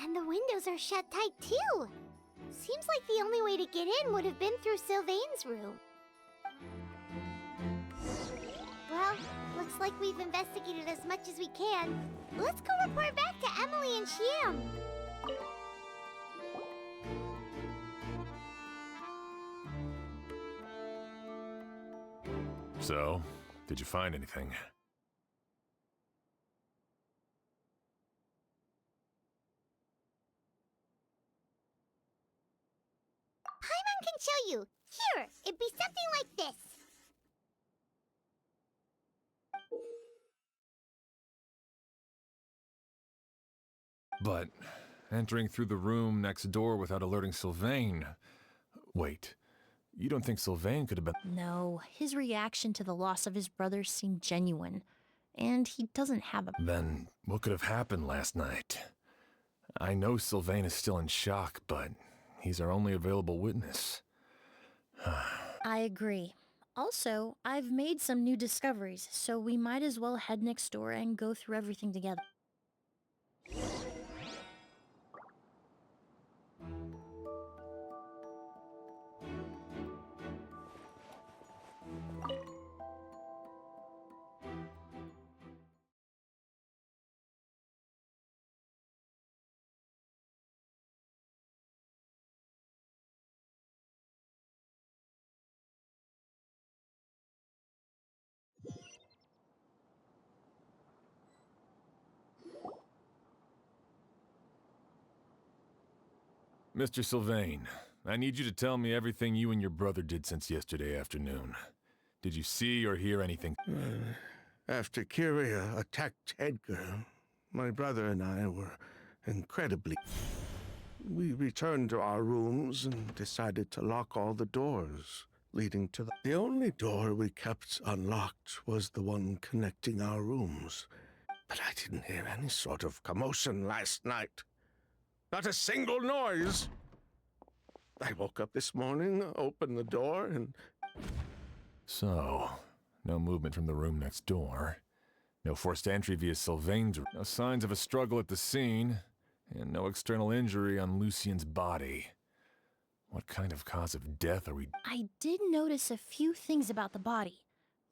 And the windows are shut tight too. Seems like the only way to get in would have been through Sylvain's room. Well, looks like we've investigated as much as we can. Let's go report back to Emilie and Shiam. So, did you find anything? Paimon can show you. Here, it'd be something like this. But entering through the room next door without alerting Sylvain... Wait, you don't think Sylvain could have been... No, his reaction to the loss of his brother seemed genuine, and he doesn't have a... Then what could have happened last night? I know Sylvain is still in shock, but he's our only available witness. I agree. Also, I've made some new discoveries, so we might as well head next door and go through everything together. Mr. Sylvain, I need you to tell me everything you and your brother did since yesterday afternoon. Did you see or hear anything? After Kyria attacked Edgar, my brother and I were incredibly... we returned to our rooms and decided to lock all the doors leading to the only door we kept unlocked was the one connecting our rooms. But I didn't hear any sort of commotion last night. Not a single noise. I woke up this morning, opened the door, and... So, no movement from the room next door. No forced entry via Sylvain's room. No signs of a struggle at the scene. And no external injury on Lucien's body. What kind of cause of death are we... I did notice a few things about the body.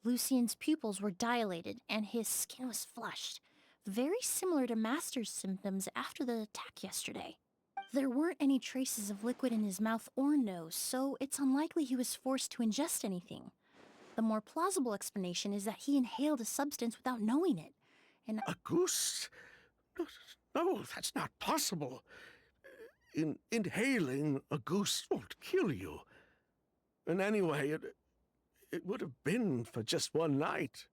Lucien's pupils were dilated, and his skin was flushed. Very similar to Master's symptoms after the attack yesterday. There weren't any traces of liquid in his mouth or nose, so it's unlikely he was forced to ingest anything. The more plausible explanation is that he inhaled a substance without knowing it. And A goose? No, that's not possible. Inhaling a goose won't kill you. And anyway, it would have been for just one night.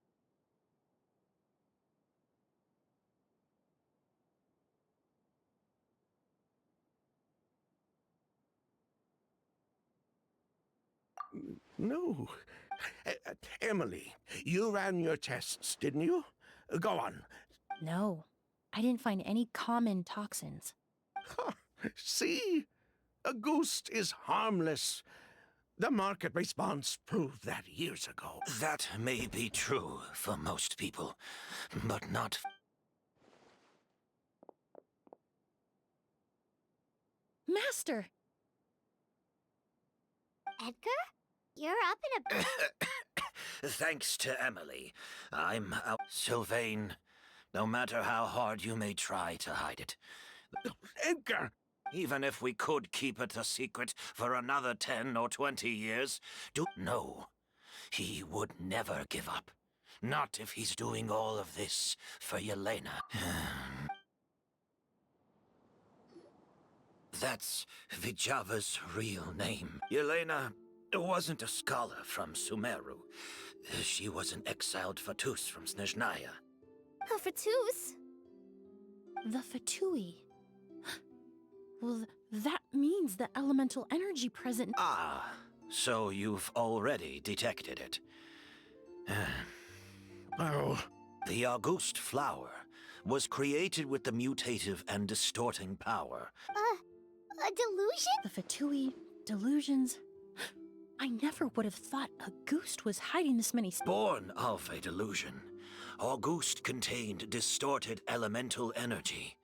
No. Emily, you ran your tests, didn't you? Go on. no, I didn't find any common toxins. See? A goose is harmless. The market response proved that years ago. That may be true for most people, but not... Master! Edgar? You're up in a... Thanks to Emily, I'm out. Sylvain, no matter how hard you may try to hide it, Edgar! even if we could keep it a secret for another 10 or 20 years, no, he would never give up. Not if he's doing all of this for Yelena. That's Vijava's real name. Yelena wasn't a scholar from Sumeru. She was an exiled Fatus from Snezhnaya. Oh, Fatus? The Fatui. Well, that means the elemental energy present... Ah, so you've already detected it. Oh, The August flower was created with the mutative and distorting power. A delusion? The Fatui, delusions... I never would have thought a ghost was hiding this many... Born of a delusion, August contained distorted elemental energy.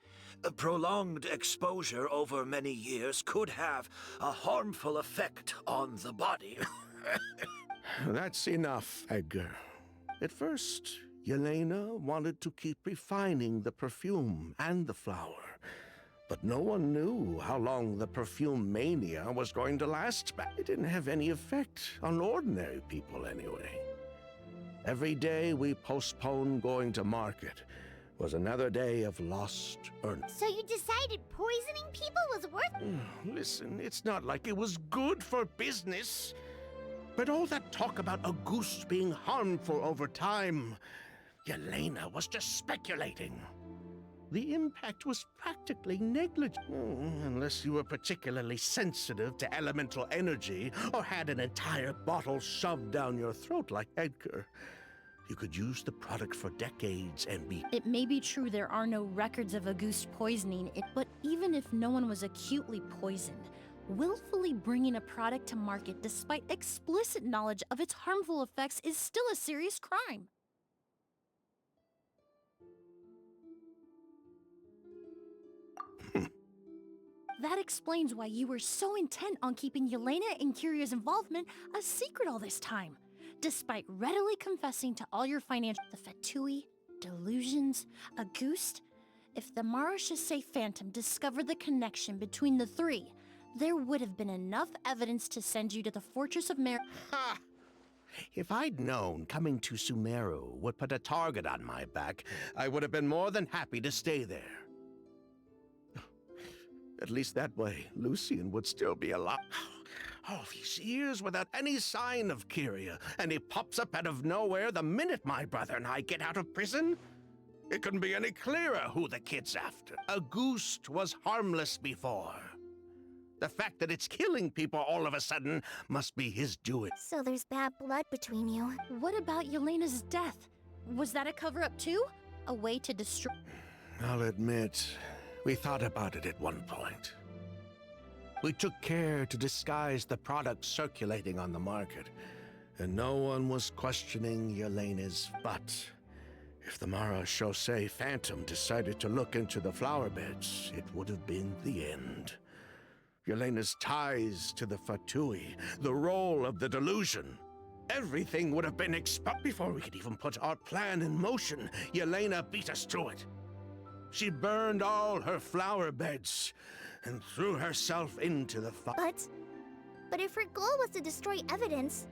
A prolonged exposure over many years could have a harmful effect on the body. that's enough, Edgar. At first, Yelena wanted to keep refining the perfume and the flower. But no one knew how long the perfume mania was going to last. It didn't have any effect on ordinary people anyway. Every day we postponed going to market was another day of lost earnings. So you decided poisoning people was worth... Listen, it's not like it was good for business. But all that talk about a goose being harmful over time, Yelena was just speculating. The impact was practically negligible, unless you were particularly sensitive to elemental energy or had an entire bottle shoved down your throat like Edgar. You could use the product for decades and be... It may be true there are no records of Auguste poisoning it, but even if no one was acutely poisoned, willfully bringing a product to market despite explicit knowledge of its harmful effects is still a serious crime. That explains why you were so intent on keeping Yelena and Kiria's involvement a secret all this time, despite readily confessing to all your financial... The Fatui, delusions, Auguste... If the Marechaussee Phantom discovered the connection between the three, there would have been enough evidence to send you to the Fortress of Mer... Ha! If I'd known coming to Sumeru would put a target on my back, I would have been more than happy to stay there. At least that way, Lucien would still be alive. All these years without any sign of Kyria, and he pops up out of nowhere the minute my brother and I get out of prison? It couldn't be any clearer who the kid's after. Auguste was harmless before. The fact that it's killing people all of a sudden must be his doing. So there's bad blood between you. What about Yelena's death? Was that a cover-up too? A way to destroy... I'll admit, we thought about it at one point. We took care to disguise the products circulating on the market, and no one was questioning Yelena's. But if the Mara Chaussee Phantom decided to look into the flower beds, it would have been the end. Yelena's ties to the Fatui, the role of the delusion, everything would have been exposed. Before we could even put our plan in motion, Yelena beat us to it. She burned all her flower beds and threw herself into the fire. But if her goal was to destroy evidence,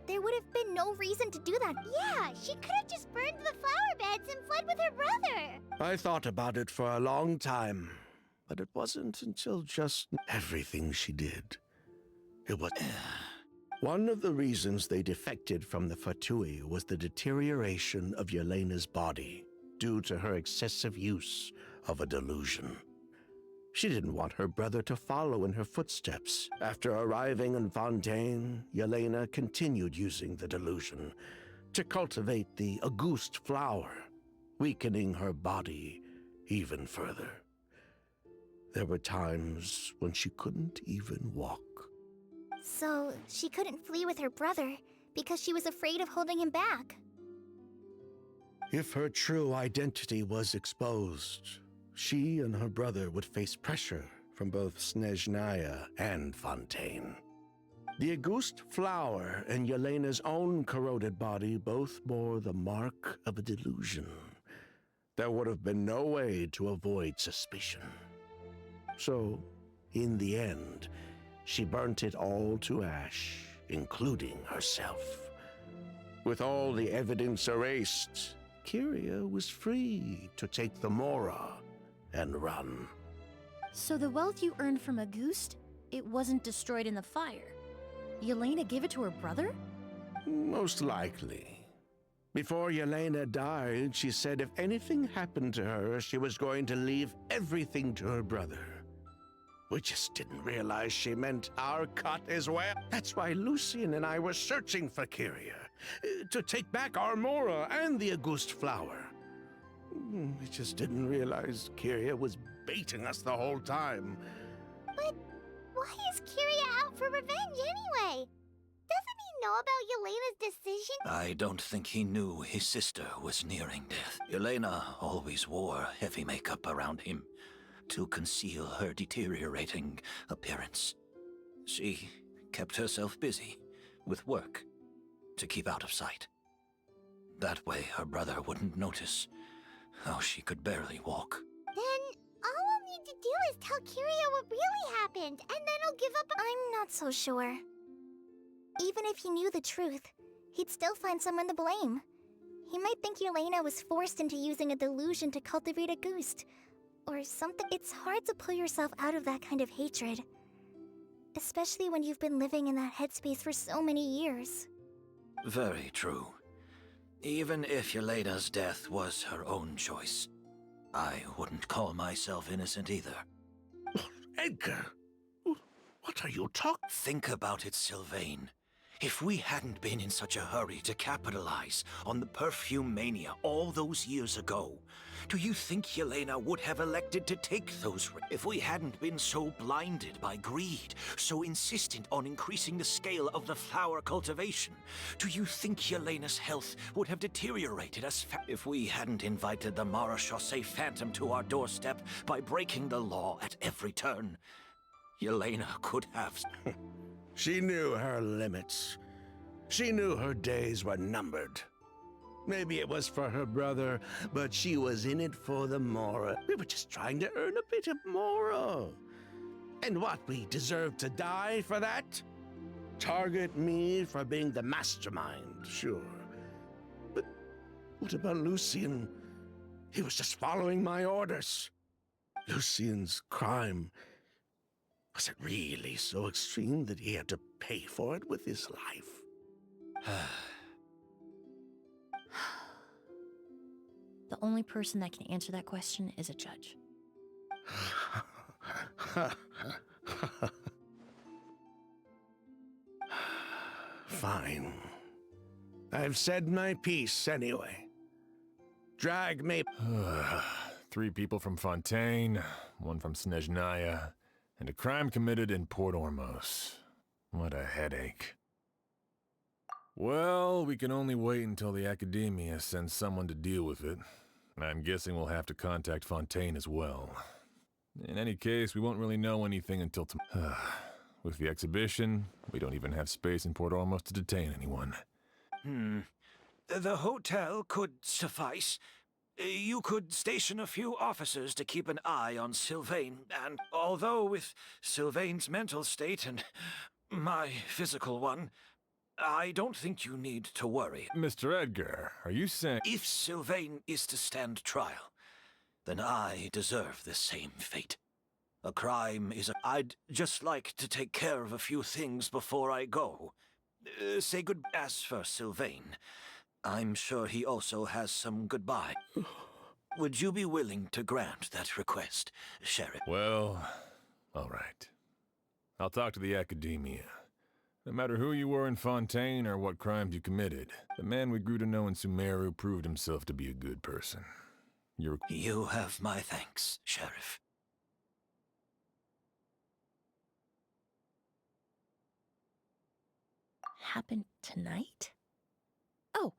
there would have been no reason to do that. Yeah, she could have just burned the flower beds and fled with her brother. I thought about it for a long time, but it wasn't until just everything she did. It was... One of the reasons they defected from the Fatui was the deterioration of Yelena's body due to her excessive use of a delusion. She didn't want her brother to follow in her footsteps. After arriving in Fontaine, Yelena continued using the delusion to cultivate the Auguste flower, weakening her body even further. There were times when she couldn't even walk. So she couldn't flee with her brother because she was afraid of holding him back. If her true identity was exposed, she and her brother would face pressure from both Snezhnaya and Fontaine. The Auguste flower and Yelena's own corroded body both bore the mark of a delusion. There would have been no way to avoid suspicion. So, in the end, she burnt it all to ash, including herself. With all the evidence erased, Kyria was free to take the Mora and run. So the wealth you earned from Auguste, it wasn't destroyed in the fire. Yelena gave it to her brother? Most likely. Before Yelena died, she said if anything happened to her, she was going to leave everything to her brother. We just didn't realize she meant our cut as well. That's why Lucien and I were searching for Kyria, to take back our Mora and the Auguste flower. We just didn't realize Kyria was baiting us the whole time. But why is Kyria out for revenge anyway? Doesn't he know about Yelena's decision? I don't think he knew his sister was nearing death. Yelena always wore heavy makeup around him to conceal her deteriorating appearance. She kept herself busy with work to keep out of sight. That way her brother wouldn't notice how she could barely walk. Then all we'll need to do is tell Kyria what really happened, and then he'll give up. I'm not so sure. Even if he knew the truth, he'd still find someone to blame. He might think Yelena was forced into using a delusion to cultivate a Auguste, or something. It's hard to pull yourself out of that kind of hatred, especially when you've been living in that headspace for so many years. Very true. Even if Yelena's death was her own choice, I wouldn't call myself innocent either. Edgar, what are you talking? Think about it, Sylvain. If we hadn't been in such a hurry to capitalize on the perfume mania all those years ago, do you think Yelena would have elected to take those risks? If we hadn't been so blinded by greed, so insistent on increasing the scale of the flower cultivation, do you think Yelena's health would have deteriorated as fast? If we hadn't invited the Mara Chaussee Phantom to our doorstep by breaking the law at every turn, Yelena could have... She knew her limits. She knew her days were numbered. Maybe it was for her brother, but she was in it for the Mora. We were just trying to earn a bit of Mora. And what, we deserve to die for that? Target me for being the mastermind, sure. But what about Lucien? He was just following my orders. Lucien's crime... Was it really so extreme that he had to pay for it with his life? The only person that can answer that question is a judge. fine. I've said my piece anyway. Drag me. 3 people from Fontaine, 1 from Snezhnaya, and a crime committed in Port Ormos. What a headache. Well, we can only wait until the Academia sends someone to deal with it. I'm guessing we'll have to contact Fontaine as well. In any case, we won't really know anything until tomorrow. With the exhibition, we don't even have space in Port Ormos to detain anyone. The hotel could suffice. You could station a few officers to keep an eye on Sylvain, and although with Sylvain's mental state and my physical one, I don't think you need to worry. Mr. Edgar, are you saying— If Sylvain is to stand trial, then I deserve the same fate. A crime is I'd just like to take care of a few things before I go. Say good. As for Sylvain, I'm sure he also has some goodbye. Would you be willing to grant that request, Sheriff? Well, all right. I'll talk to the Academia. No matter who you were in Fontaine or what crimes you committed, the man we grew to know in Sumeru proved himself to be a good person. You have my thanks, Sheriff. Happened tonight? Oh,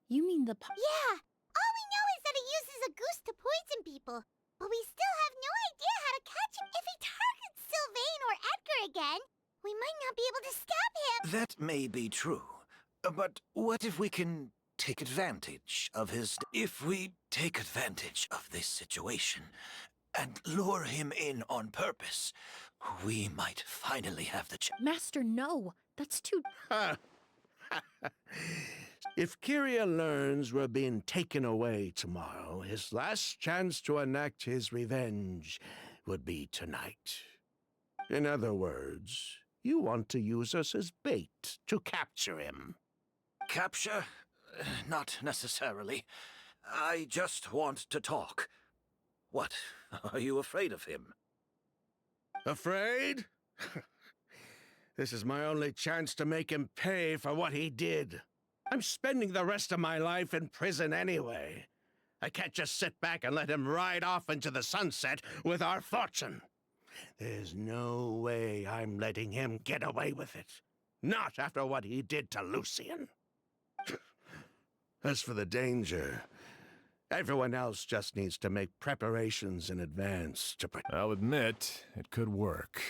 you mean the Yeah! All we know is that he uses a goose to poison people, but we still have no idea how to catch him. If he targets Sylvain or Edgar again, we might not be able to stop him. That may be true, but what if we can take advantage of his... If we take advantage of this situation and lure him in on purpose, we might finally have the Master, no. That's too... If Kyria learns we're being taken away tomorrow, his last chance to enact his revenge would be tonight. In other words, you want to use us as bait to capture him. Capture? Not necessarily. I just want to talk. What? Are you afraid of him? Afraid? This is my only chance to make him pay for what he did. I'm spending the rest of my life in prison anyway. I can't just sit back and let him ride off into the sunset with our fortune. There's no way I'm letting him get away with it. Not after what he did to Lucien. As for the danger, everyone else just needs to make preparations in advance to I'll admit, it could work.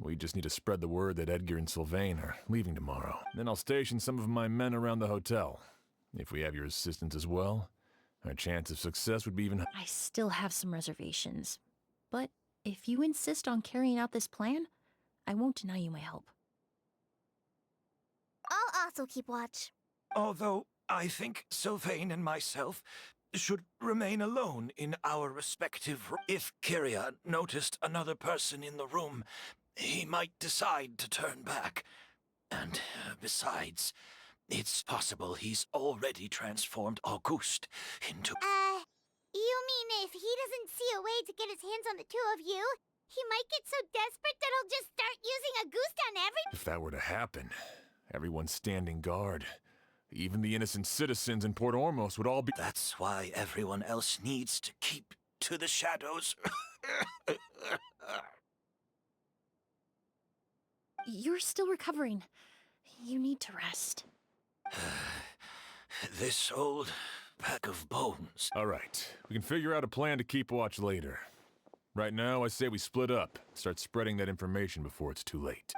We just need to spread the word that Edgar and Sylvain are leaving tomorrow. Then I'll station some of my men around the hotel. If we have your assistance as well, our chance of success would be even... I still have some reservations. But if you insist on carrying out this plan, I won't deny you my help. I'll also keep watch. Although I think Sylvain and myself should remain alone in our respective... If Kyria noticed another person in the room, he might decide to turn back. And besides, it's possible he's already transformed Auguste into... You mean if he doesn't see a way to get his hands on the two of you, he might get so desperate that he'll just start using a goose on every... If that were to happen, everyone's standing guard. Even the innocent citizens in Port Ormos would all be... That's why everyone else needs to keep to the shadows. You're still recovering. You need to rest. This old pack of bones. All right, we can figure out a plan to keep watch later. Right now, I say we split up, start spreading that information before it's too late.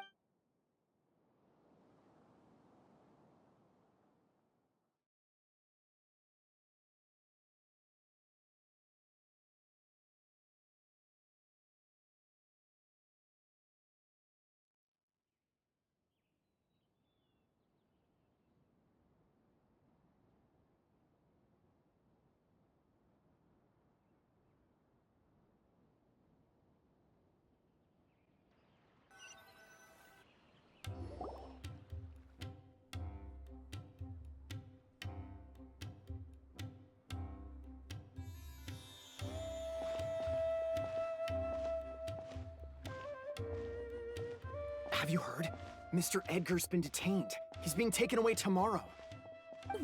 Have you heard? Mr. Edgar's been detained. He's being taken away tomorrow.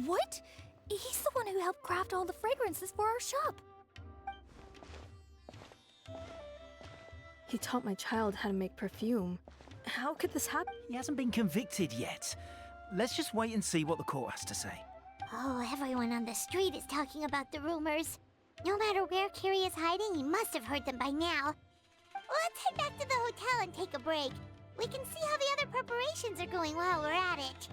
What? He's the one who helped craft all the fragrances for our shop. He taught my child how to make perfume. How could this happen? He hasn't been convicted yet. Let's just wait and see what the court has to say. Oh, everyone on the street is talking about the rumors. No matter where Kiri is hiding, he must have heard them by now. Let's head back to the hotel and take a break. We can see how the other preparations are going while we're at it.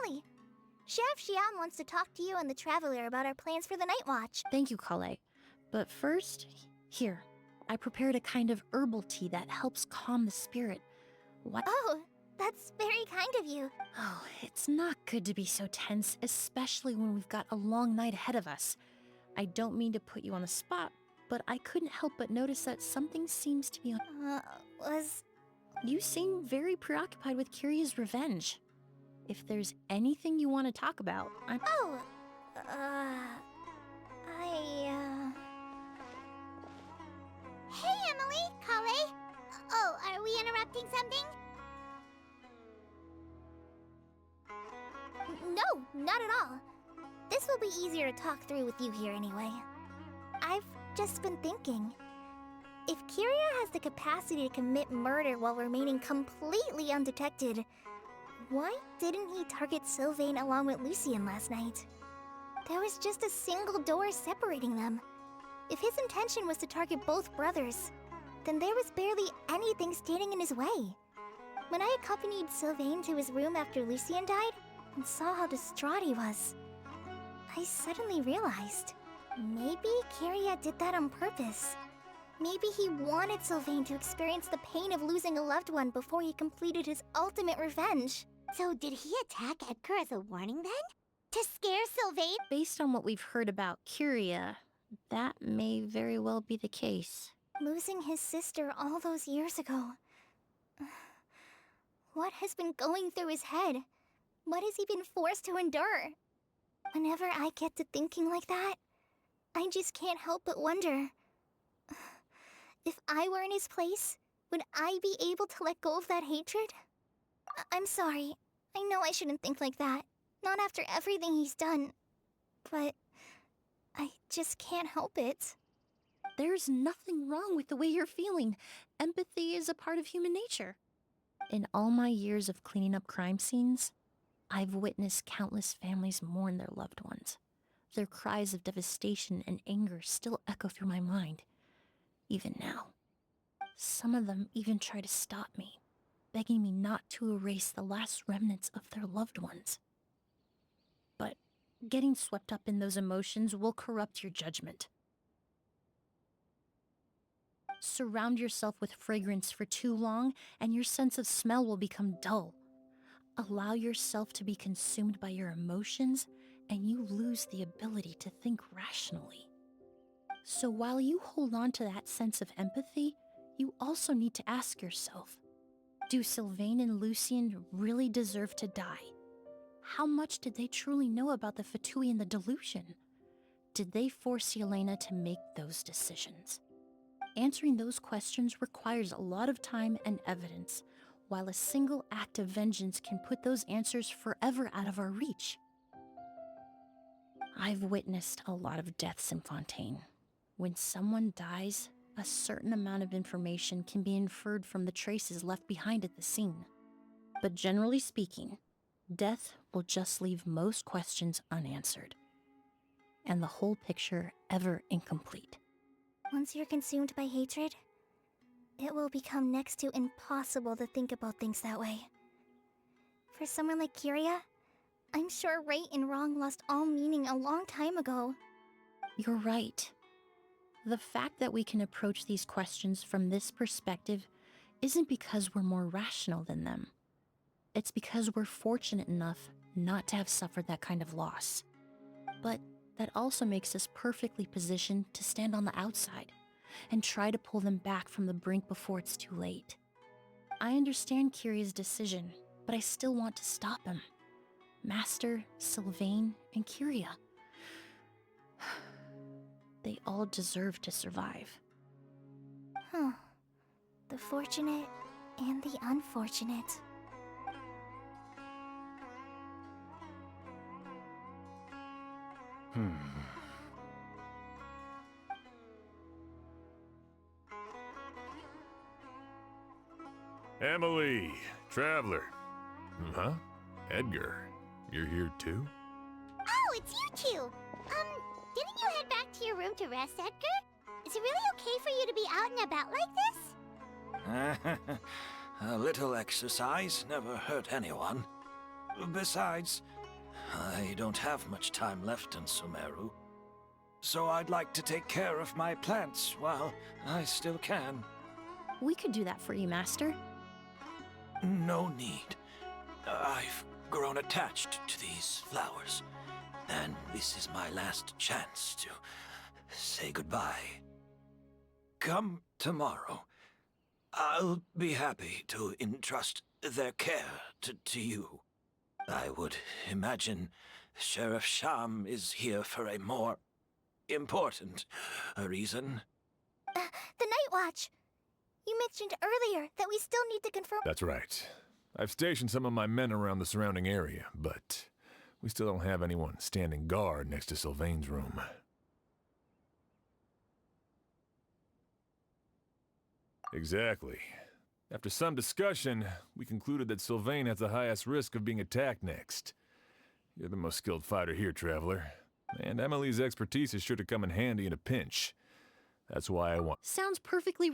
Emily, Sheriff Xian wants to talk to you and the Traveler about our plans for the Night Watch. Thank you, Kale. But first, here, I prepared a kind of herbal tea that helps calm the spirit. What? Oh, that's very kind of you. Oh, it's not good to be so tense, especially when we've got a long night ahead of us. I don't mean to put you on the spot, but I couldn't help but notice that something seems to be on... You seem very preoccupied with Kiria's revenge. If there's anything you want to talk about, I'm... Oh, Hey, Emily, Kale. Oh, are we interrupting something? No, not at all. This will be easier to talk through with you here anyway. I've just been thinking. If Kiria has the capacity to commit murder while remaining completely undetected, why didn't he target Sylvain along with Lucien last night? There was just a single door separating them. If his intention was to target both brothers, then there was barely anything standing in his way. When I accompanied Sylvain to his room after Lucien died, and saw how distraught he was, I suddenly realized, maybe Kiria did that on purpose. Maybe he wanted Sylvain to experience the pain of losing a loved one before he completed his ultimate revenge. So did he attack Edgar as a warning then? To scare Sylvain? Based on what we've heard about Kiria, that may very well be the case. Losing his sister all those years ago. What has been going through his head? What has he been forced to endure? Whenever I get to thinking like that, I just can't help but wonder. If I were in his place, would I be able to let go of that hatred? I'm sorry. I know I shouldn't think like that. Not after everything he's done. But I just can't help it. There's nothing wrong with the way you're feeling. Empathy is a part of human nature. In all my years of cleaning up crime scenes, I've witnessed countless families mourn their loved ones. Their cries of devastation and anger still echo through my mind, even now. Some of them even try to stop me, begging me not to erase the last remnants of their loved ones. But getting swept up in those emotions will corrupt your judgment. Surround yourself with fragrance for too long, and your sense of smell will become dull. Allow yourself to be consumed by your emotions, and you lose the ability to think rationally. So while you hold on to that sense of empathy, you also need to ask yourself, Do Sylvain and Lucien really deserve to die? How much did they truly know about the Fatui and the delusion? Did they force Yelena to make those decisions? Answering those questions requires a lot of time and evidence, while a single act of vengeance can put those answers forever out of our reach. I've witnessed a lot of deaths in Fontaine. When someone dies, a certain amount of information can be inferred from the traces left behind at the scene. But generally speaking, death will just leave most questions unanswered, and the whole picture ever incomplete. Once you're consumed by hatred, it will become next to impossible to think about things that way. For someone like Kyria, I'm sure right and wrong lost all meaning a long time ago. You're right. The fact that we can approach these questions from this perspective isn't because we're more rational than them. It's because we're fortunate enough not to have suffered that kind of loss. But that also makes us perfectly positioned to stand on the outside and try to pull them back from the brink before it's too late. I understand Kyria's decision, but I still want to stop him. Master, Sylvain, and Kyria. They all deserve to survive. Huh. The fortunate and the unfortunate. Emilie, Traveler. Huh? Edgar, you're here too? Oh, it's you two! Didn't you head back to your room to rest, Edgar? Is it really okay for you to be out and about like this? A little exercise never hurt anyone. Besides, I don't have much time left in Sumeru. So I'd like to take care of my plants while I still can. We could do that for you, Master. No need. I've grown attached to these flowers, and this is my last chance to say goodbye. Come tomorrow. I'll be happy to entrust their care to you. I would imagine Sheriff Sham is here for a more important reason. The Night Watch! You mentioned earlier that we still need to confirm— That's right. I've stationed some of my men around the surrounding area, but we still don't have anyone standing guard next to Sylvain's room. Exactly. After some discussion, we concluded that Sylvain has the highest risk of being attacked next. You're the most skilled fighter here, Traveler. And Emilie's expertise is sure to come in handy in a pinch. That's why I want— Sounds perfectly—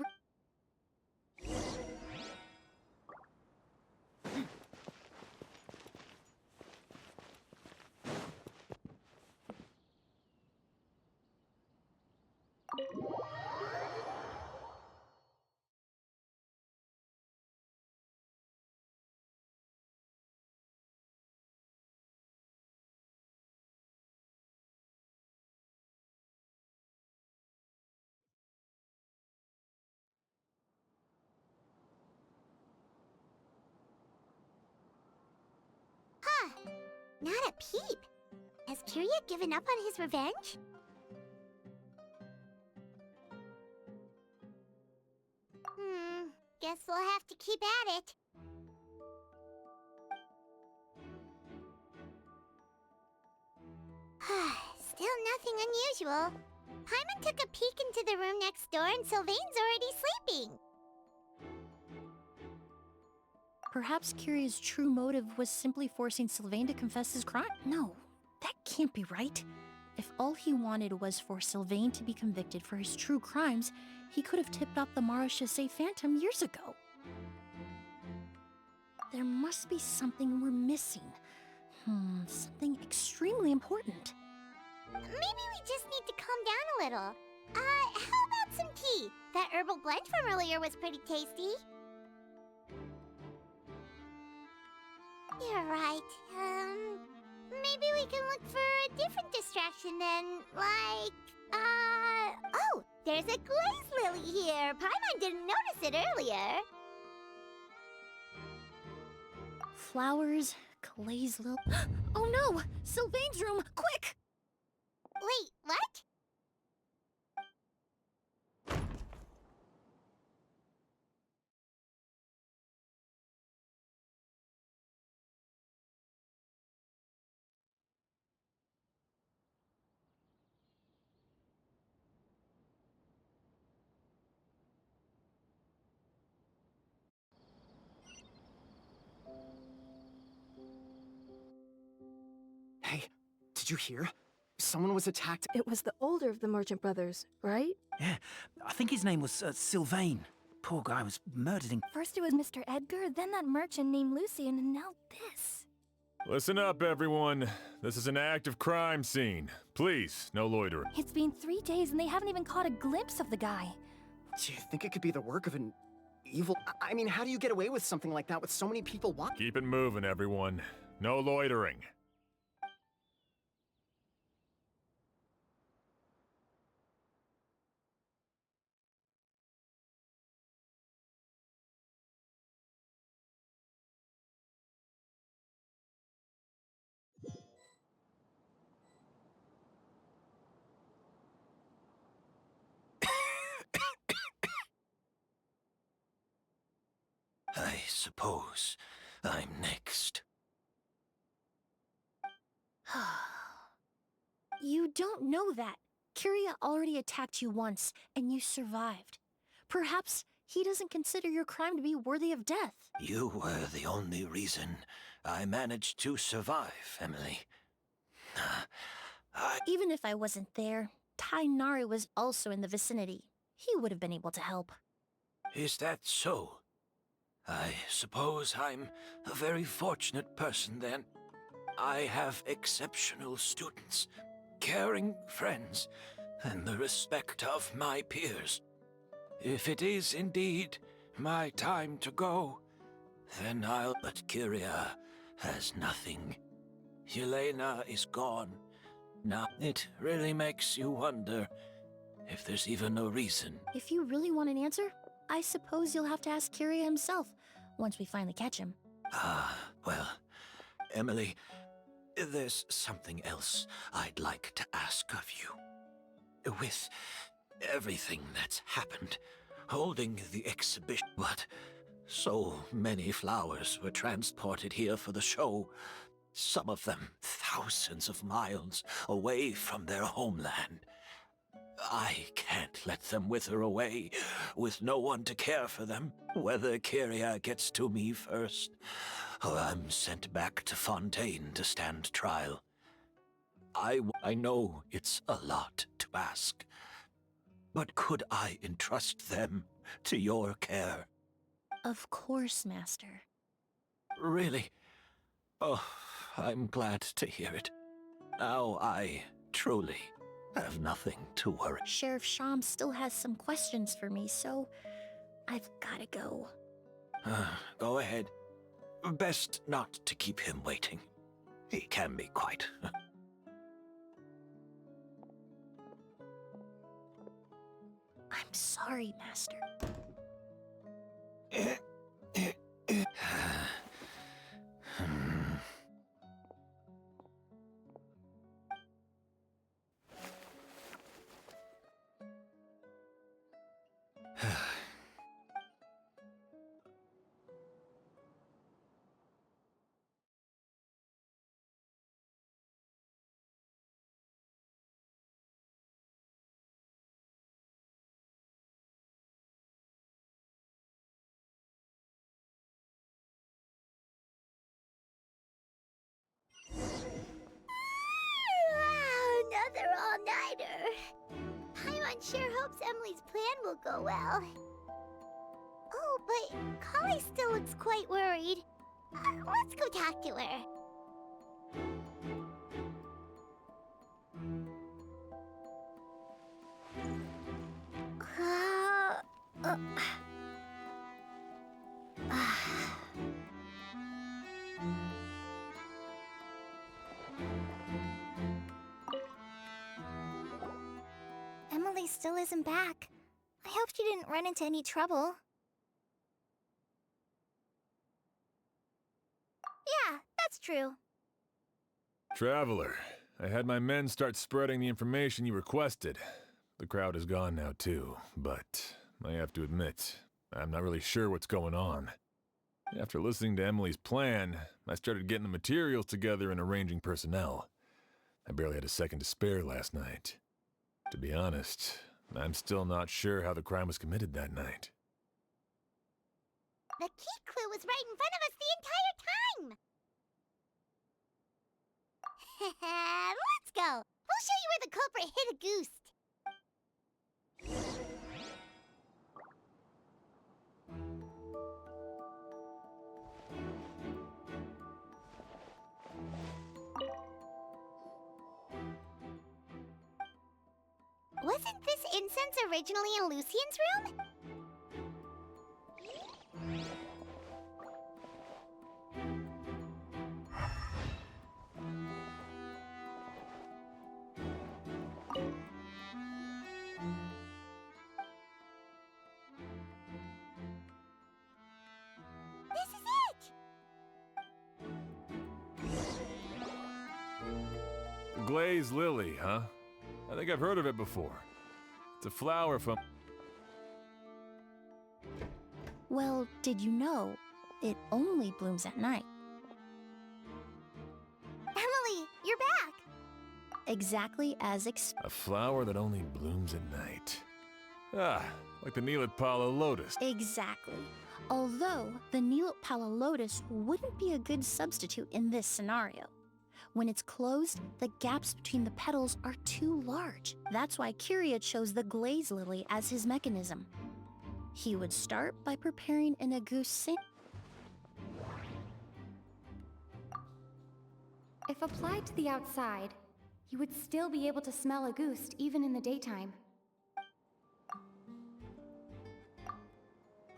Huh. Not a peep. Has Kyria given up on his revenge? Guess we'll have to keep at it. Still nothing unusual. Paimon took a peek into the room next door and Sylvain's already sleeping. Perhaps Kyria's true motive was simply forcing Sylvain to confess his crime? No, that can't be right. If all he wanted was for Sylvain to be convicted for his true crimes, he could have tipped off the Marechaussee Phantom years ago. There must be something we're missing. Something extremely important. Maybe we just need to calm down a little. How about some tea? That herbal blend from earlier was pretty tasty. You're right. Maybe we can look for a different distraction then, like, oh, there's a glaze lily here. Paimon didn't notice it earlier. flowers, Clay's little... Oh no! Sylvain's room! Quick! Wait, what? Hey, did you hear? Someone was attacked. It was the older of the merchant brothers, right? Yeah, I think his name was Sylvain. Poor guy was murdered in... First it was Mr. Edgar, then that merchant named Lucian, and now this. Listen up, everyone. This is an active crime scene. Please, no loitering. It's been 3 days and they haven't even caught a glimpse of the guy. Do you think it could be the work of an evil... I mean, how do you get away with something like that with so many people watching? Keep it moving, everyone. No loitering. I suppose I'm next. You don't know that. Kyria already attacked you once, and you survived. Perhaps he doesn't consider your crime to be worthy of death. You were the only reason I managed to survive, Emily. Even if I wasn't there, Tainari was also in the vicinity. He would have been able to help. Is that so? I suppose I'm a very fortunate person then. I have exceptional students, caring friends, and the respect of my peers. If it is indeed my time to go, then I'll... But Kyria has nothing. Yelena is gone. Now, it really makes you wonder if there's even a reason. If you really want an answer, I suppose you'll have to ask Kyria himself, once we finally catch him. Well, Emily, there's something else I'd like to ask of you. With everything that's happened, holding the exhibition, but so many flowers were transported here for the show, some of them thousands of miles away from their homeland. I can't let them wither away with no one to care for them, whether Kyria gets to me first, or I'm sent back to Fontaine to stand trial. I know it's a lot to ask, but could I entrust them to your care? Of course, Master. Really? Oh, I'm glad to hear it. Now I truly have nothing to worry. Sheriff Sham still has some questions for me, so I've gotta go. Go ahead. Best not to keep him waiting. He can be quite... I'm sorry, Master. Another all-nighter. Paimon sure hopes Emily's plan will go well. Oh, but Kali still looks quite worried. Let's go talk to her. Emily still isn't back. I hope she didn't run into any trouble. Yeah, that's true. Traveler, I had my men start spreading the information you requested. The crowd is gone now too, but I have to admit, I'm not really sure what's going on. After listening to Emilie's plan, I started getting the materials together and arranging personnel. I barely had a second to spare last night. To be honest, I'm still not sure how the crime was committed that night. The key clue was right in front of us the entire time! Let's go! We'll show you where the culprit hid a goose! Wasn't this incense originally in Lucien's room? This is it! Glazed lily, huh? I think I've heard of it before. It's a flower from... Well, did you know it only blooms at night? Emilie, you're back! Exactly as expected. A flower that only blooms at night. Ah, like the Neelit Pala lotus. Exactly. Although the Neelit Pala lotus wouldn't be a good substitute in this scenario. When it's closed, the gaps between the petals are too large. That's why Kyria chose the glaze lily as his mechanism. He would start by preparing an Auguste sample. If applied to the outside, you would still be able to smell Auguste even in the daytime.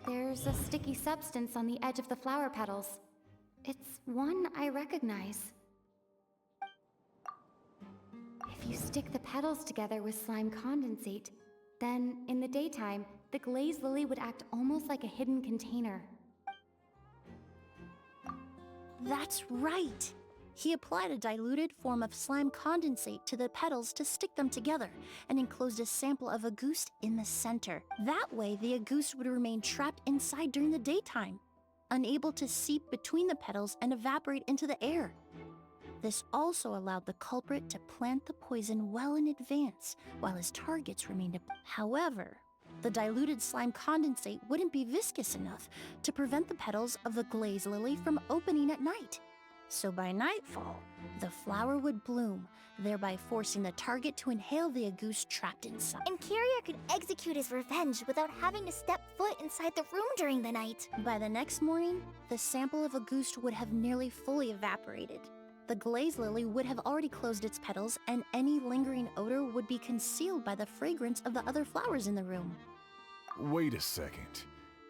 There's a sticky substance on the edge of the flower petals. It's one I recognize. If you stick the petals together with slime condensate, then in the daytime, the glaze lily would act almost like a hidden container. That's right! He applied a diluted form of slime condensate to the petals to stick them together and enclosed a sample of Auguste in the center. That way, the Auguste would remain trapped inside during the daytime, unable to seep between the petals and evaporate into the air. This also allowed the culprit to plant the poison well in advance, while his targets remained. However, the diluted slime condensate wouldn't be viscous enough to prevent the petals of the glaze lily from opening at night. So by nightfall, the flower would bloom, thereby forcing the target to inhale the Auguste trapped inside. And Kyria could execute his revenge without having to step foot inside the room during the night. By the next morning, the sample of Auguste would have nearly fully evaporated. The glaze lily would have already closed its petals, and any lingering odor would be concealed by the fragrance of the other flowers in the room. Wait a second.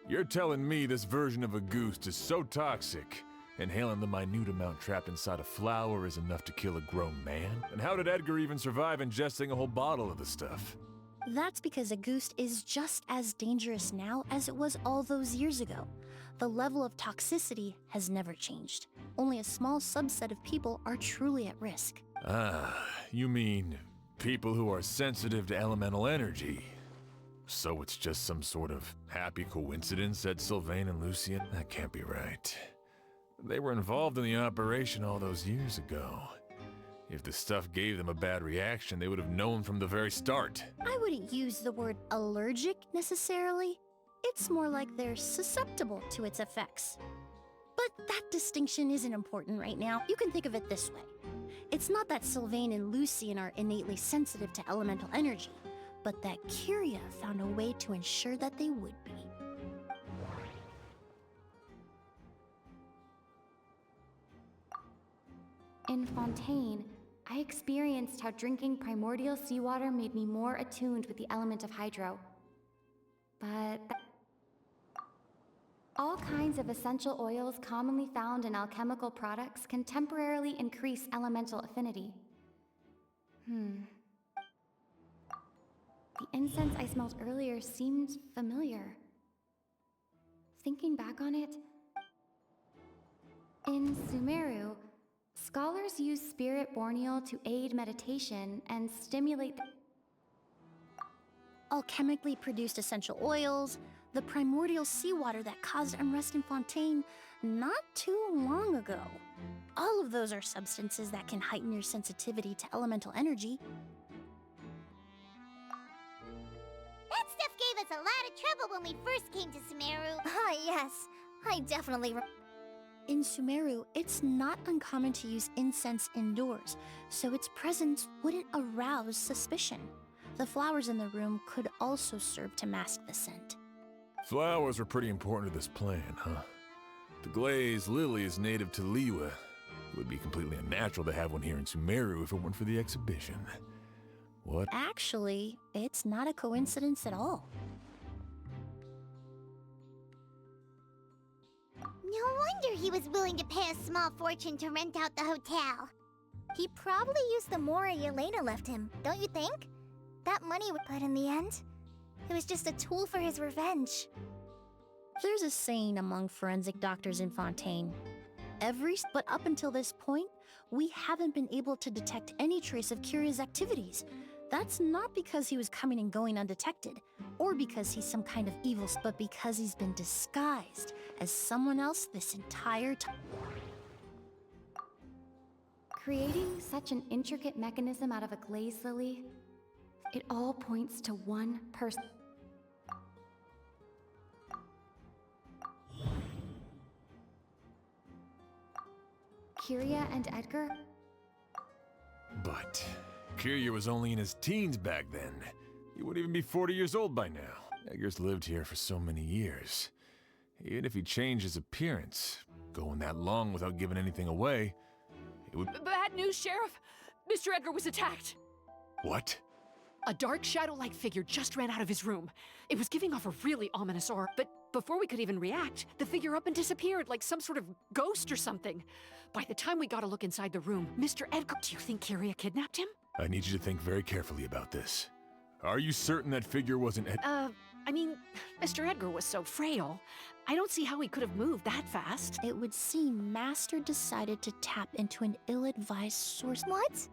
You're telling me this version of Auguste is so toxic, inhaling the minute amount trapped inside a flower is enough to kill a grown man? And how did Edgar even survive ingesting a whole bottle of the stuff? That's because Auguste is just as dangerous now as it was all those years ago. The level of toxicity has never changed. Only a small subset of people are truly at risk. Ah, you mean people who are sensitive to elemental energy. So it's just some sort of happy coincidence that Sylvain and Lucien? That can't be right. They were involved in the operation all those years ago. If the stuff gave them a bad reaction, they would have known from the very start. I wouldn't use the word allergic necessarily. It's more like they're susceptible to its effects. But that distinction isn't important right now. You can think of it this way. It's not that Sylvain and Lucien are innately sensitive to elemental energy, but that Kyria found a way to ensure that they would be. In Fontaine, I experienced how drinking primordial seawater made me more attuned with the element of hydro. But all kinds of essential oils commonly found in alchemical products can temporarily increase elemental affinity. The incense I smelled earlier seemed familiar. Thinking back on it, In Sumeru, scholars use spirit borneal to aid meditation and stimulate Alchemically produced essential oils, the primordial seawater that caused unrest in Fontaine not too long ago. All of those are substances that can heighten your sensitivity to elemental energy. That stuff gave us a lot of trouble when we first came to Sumeru. Ah, yes. I definitely. In Sumeru, it's not uncommon to use incense indoors, so its presence wouldn't arouse suspicion. The flowers in the room could also serve to mask the scent. Flowers were pretty important to this plan, huh? The glazed lily is native to Liwa. It would be completely unnatural to have one here in Sumeru if it weren't for the exhibition. What? Actually, it's not a coincidence at all. No wonder he was willing to pay a small fortune to rent out the hotel. He probably used the Mora Yelena left him, don't you think? That money would, but in the end, it was just a tool for his revenge. There's a saying among forensic doctors in Fontaine. But up until this point, we haven't been able to detect any trace of Kyria's activities. That's not because he was coming and going undetected, or because he's some kind of evil, but because he's been disguised as someone else this entire time. creating such an intricate mechanism out of a glaze lily. It all points to one person. Kyria and Edgar? But Kyria was only in his teens back then. He wouldn't even be 40 years old by now. Edgar's lived here for so many years. Even if he changed his appearance, going that long without giving anything away, it would... Bad news, Sheriff! Mr. Edgar was attacked! What? A dark shadow-like figure just ran out of his room. It was giving off a really ominous aura, but before we could even react, the figure up and disappeared like some sort of ghost or something. By the time we got a look inside the room, Mr. Edgar... Do you think Kyria kidnapped him? I need you to think very carefully about this. Are you certain that figure wasn't I mean, Mr. Edgar was so frail. I don't see how he could have moved that fast. It would seem Master decided to tap into an ill-advised source. What?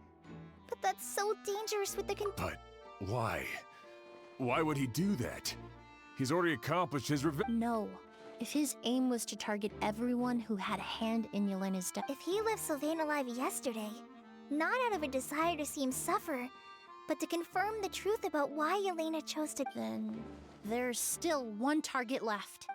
But that's so dangerous with the But why? Why would he do that? He's already accomplished his revenge. No. If his aim was to target everyone who had a hand in Yelena's death... If he left Sylvain alive yesterday, not out of a desire to see him suffer, but to confirm the truth about why Yelena chose to... Then there's still one target left.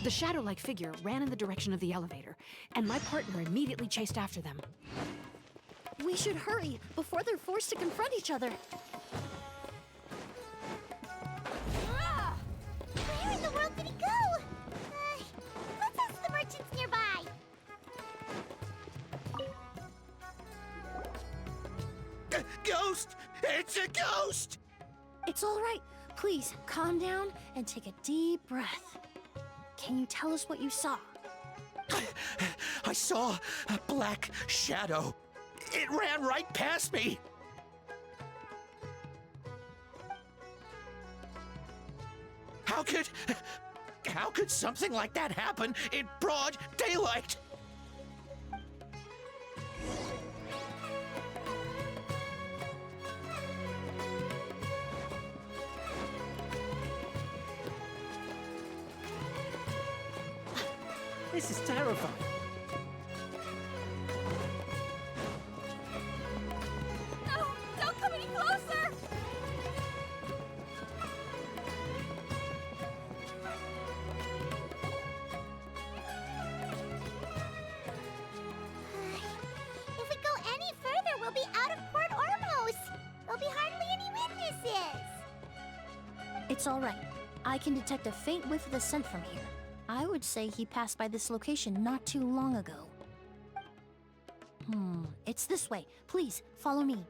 The shadow-like figure ran in the direction of the elevator, and my partner immediately chased after them. We should hurry before they're forced to confront each other. Where in the world did he go? Let's ask the merchants nearby. Ghost! It's a ghost! It's all right. Please, calm down and take a deep breath. Can you tell us what you saw? I saw a black shadow. It ran right past me. How could something like that happen in broad daylight? This is terrifying. No! Don't come any closer! If we go any further, we'll be out of Port Ormos. There'll be hardly any witnesses. It's all right. I can detect a faint whiff of the scent from here. I would say he passed by this location not too long ago. It's this way. Please, follow me.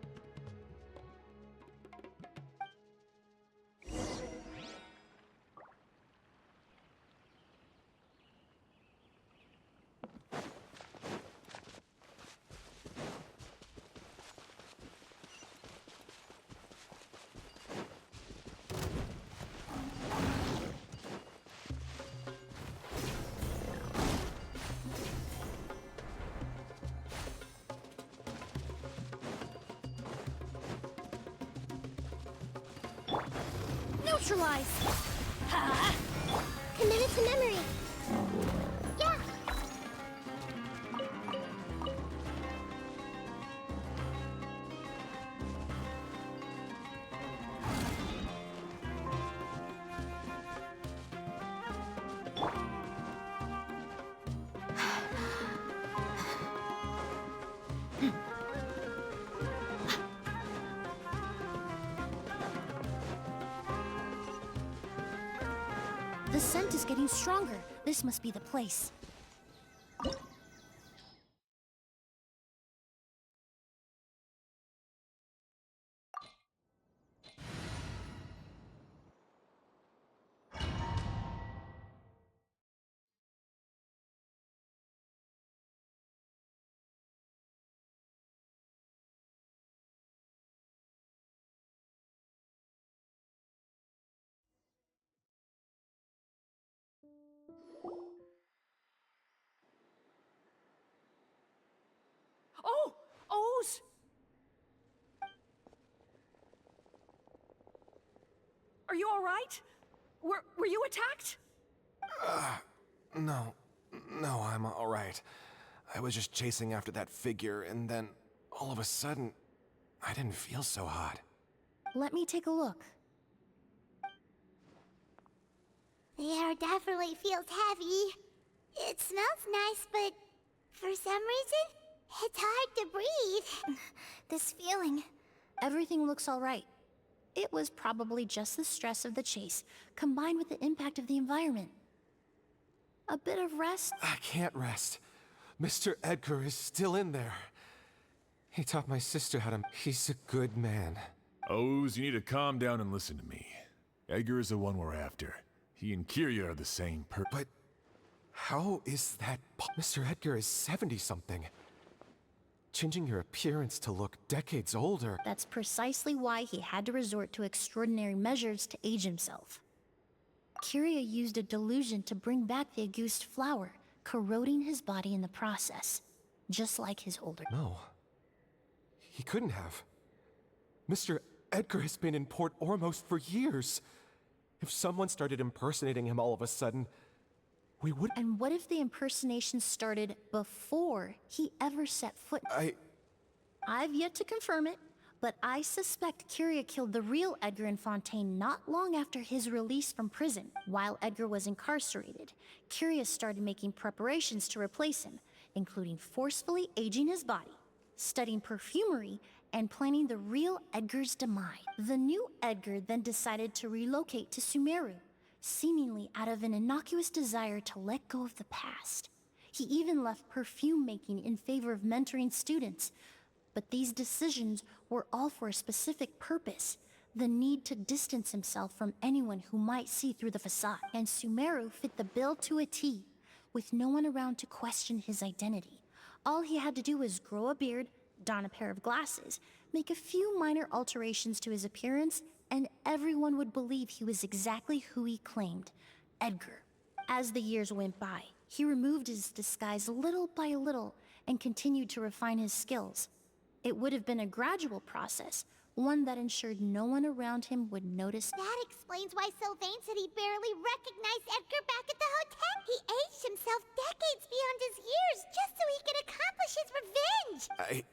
Neutralize! Ha! Committed to memory. Yeah. The scent is getting stronger. This must be the place. Oh! O's! Are you all right? Were you attacked? No. No, I'm alright. I was just chasing after that figure, and then, all of a sudden, I didn't feel so hot. Let me take a look. The air definitely feels heavy. It smells nice, but for some reason, it's hard to breathe. This feeling. Everything looks all right. It was probably just the stress of the chase, combined with the impact of the environment. A bit of rest? I can't rest. Mr. Edgar is still in there. He taught my sister how to... He's a good man. O's, you need to calm down and listen to me. Edgar is the one we're after. He and Kiria are the same But how is that... Mr. Edgar is 70-something. Changing your appearance to look decades older... That's precisely why he had to resort to extraordinary measures to age himself. Kiria used a delusion to bring back the Auguste flower, corroding his body in the process, just like his older... No. He couldn't have. Mr. Edgar has been in Port Ormos for years. If someone started impersonating him all of a sudden, we would... And what if the impersonation started before he ever set foot... I've yet to confirm it, but I suspect Kiria killed the real Edgar in Fontaine not long after his release from prison. While Edgar was incarcerated, Kiria started making preparations to replace him, including forcefully aging his body, studying perfumery, and planning the real Edgar's demise. The new Edgar then decided to relocate to Sumeru, seemingly out of an innocuous desire to let go of the past. He even left perfume making in favor of mentoring students. But these decisions were all for a specific purpose, the need to distance himself from anyone who might see through the facade. And Sumeru fit the bill to a T, with no one around to question his identity. All he had to do was grow a beard, don a pair of glasses, make a few minor alterations to his appearance, and everyone would believe he was exactly who he claimed, Edgar. As the years went by, he removed his disguise little by little and continued to refine his skills. It would have been a gradual process, one that ensured no one around him would notice. That explains why Sylvain said he barely recognized Edgar back at the hotel. He aged himself decades beyond his years just so he could accomplish his revenge.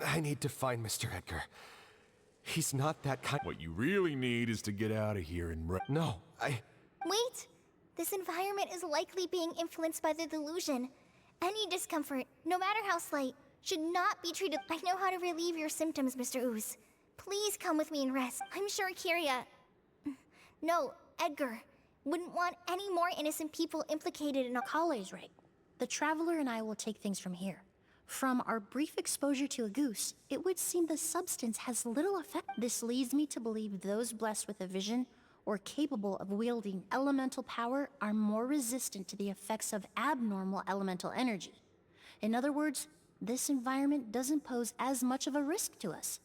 I need to find Mr. Edgar. He's not that kind... What you really need is to get out of here and... No, Wait! This environment is likely being influenced by the delusion. Any discomfort, no matter how slight, should not be treated. I know how to relieve your symptoms, Mr. Ooze. Please come with me and rest. I'm sure Kiria... No, Edgar wouldn't want any more innocent people implicated in a... Kale's right. The Traveler and I will take things from here. From our brief exposure to a goose, it would seem the substance has little effect. This leads me to believe those blessed with a vision or capable of wielding elemental power are more resistant to the effects of abnormal elemental energy. In other words, this environment doesn't pose as much of a risk to us.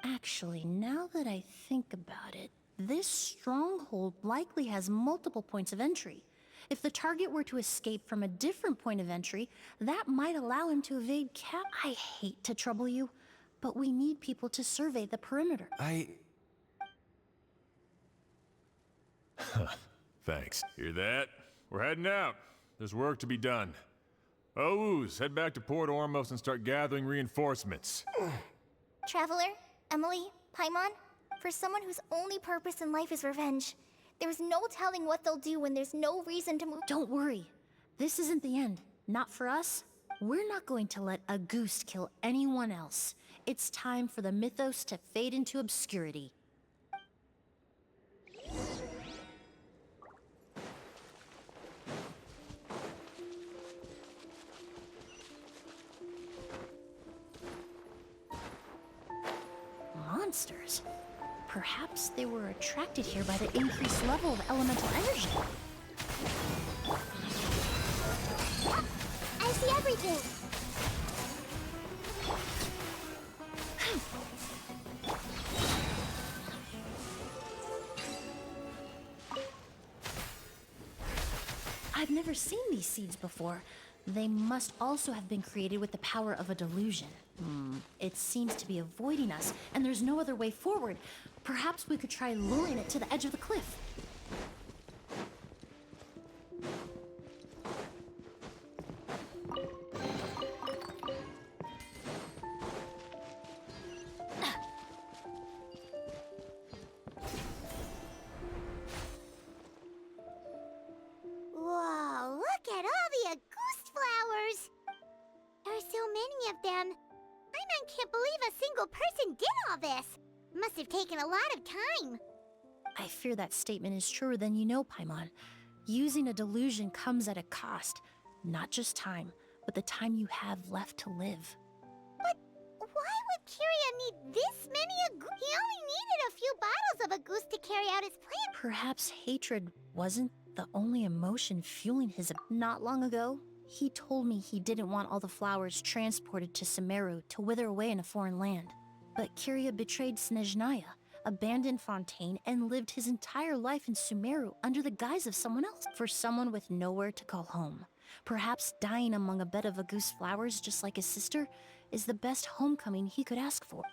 Actually, now that I think about it, this stronghold likely has multiple points of entry. If the target were to escape from a different point of entry, that might allow him to evade cap. I hate to trouble you, but we need people to survey the perimeter. Thanks. Hear that? We're heading out. There's work to be done. Ooze, head back to Port Ormos and start gathering reinforcements. Traveler, Emilie, Paimon, for someone whose only purpose in life is revenge, there's no telling what they'll do when there's no reason to move. Don't worry. This isn't the end. Not for us. We're not going to let a goose kill anyone else. It's time for the mythos to fade into obscurity. Monsters. Perhaps they were attracted here by the increased level of elemental energy. I see everything! I've never seen these seeds before. They must also have been created with the power of a delusion. It seems to be avoiding us, and there's no other way forward. Perhaps we could try luring it to the edge of the cliff. Whoa, look at all the Auguste flowers! There are so many of them. Paimon can't believe a single person did all this. Must have taken a lot of time. I fear that statement is truer than you know, Paimon. Using a delusion comes at a cost. Not just time, but the time you have left to live. But why would Kiria need this many Auguste? He only needed a few bottles of Auguste to carry out his plan. Perhaps hatred wasn't the only emotion fueling his... Not long ago, he told me he didn't want all the flowers transported to Sumeru to wither away in a foreign land. But Kiria betrayed Snezhnaya, abandoned Fontaine, and lived his entire life in Sumeru under the guise of someone else. For someone with nowhere to call home, perhaps dying among a bed of Auguste flowers just like his sister is the best homecoming he could ask for.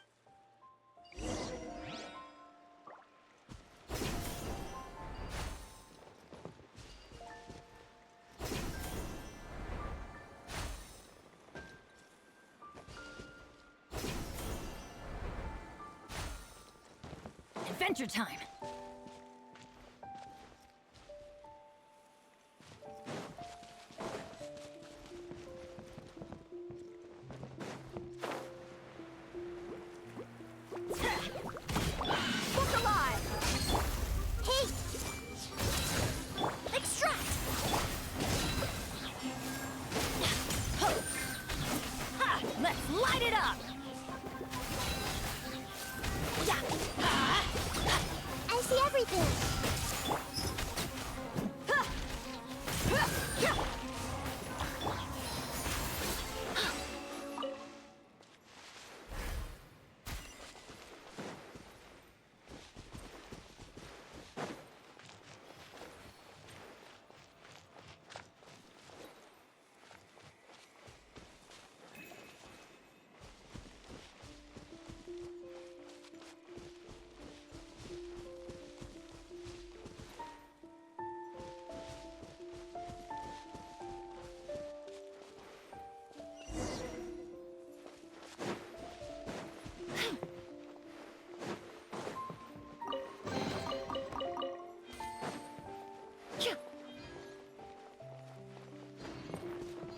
Adventure time! Look alive! Hey! Extract! Ha! Let's light it up! I see everything!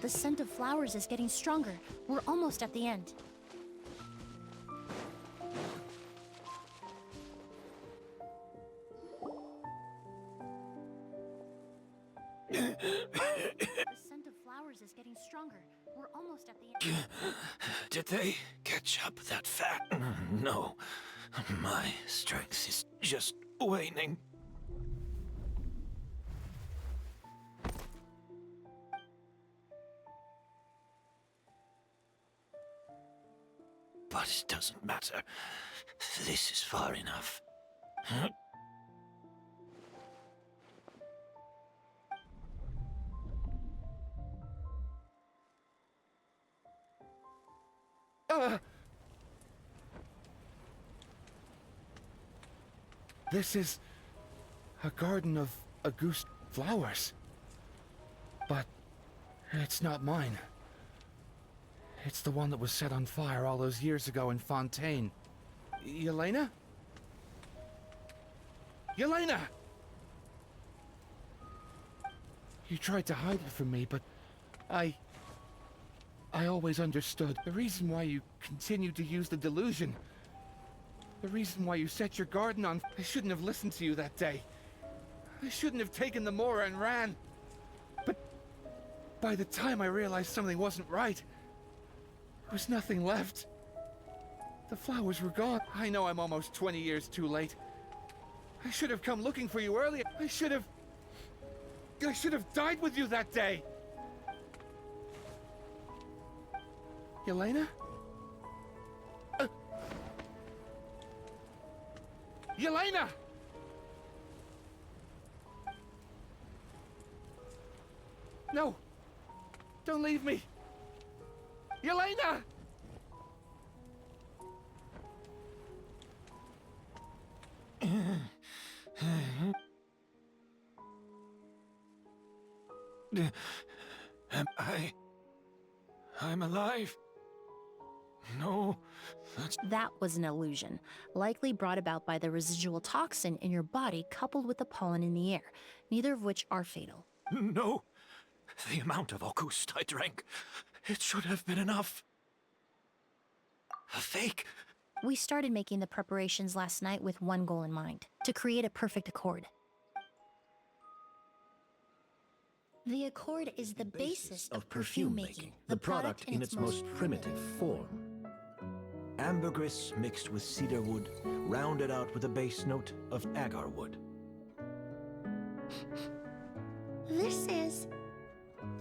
The scent of flowers is getting stronger. We're almost at the end. The scent of flowers powers is getting stronger. We're almost at the end. Did they catch up that fast? No. My strength is just waning. But it doesn't matter. This is far enough. This is a garden of Auguste flowers. But it's not mine. It's the one that was set on fire all those years ago in Fontaine. Yelena? Yelena! You tried to hide it from me, but I always understood. The reason why you continued to use the delusion. The reason why you set your garden on... I shouldn't have listened to you that day. I shouldn't have taken the Mora and ran. But by the time I realized something wasn't right, there was nothing left. The flowers were gone. I know I'm almost 20 years too late. I should have come looking for you earlier. I should have died with you that day. Yelena? Yelena! No! Don't leave me! Yelena! I'm alive. No, That was an illusion, likely brought about by the residual toxin in your body coupled with the pollen in the air, neither of which are fatal. No. The amount of Auguste I drank, it should have been enough. A fake. We started making the preparations last night with one goal in mind, to create a perfect accord. The accord is the basis of perfume making, the product in its most primitive form. Ambergris mixed with cedar wood, rounded out with a base note of agar wood. This is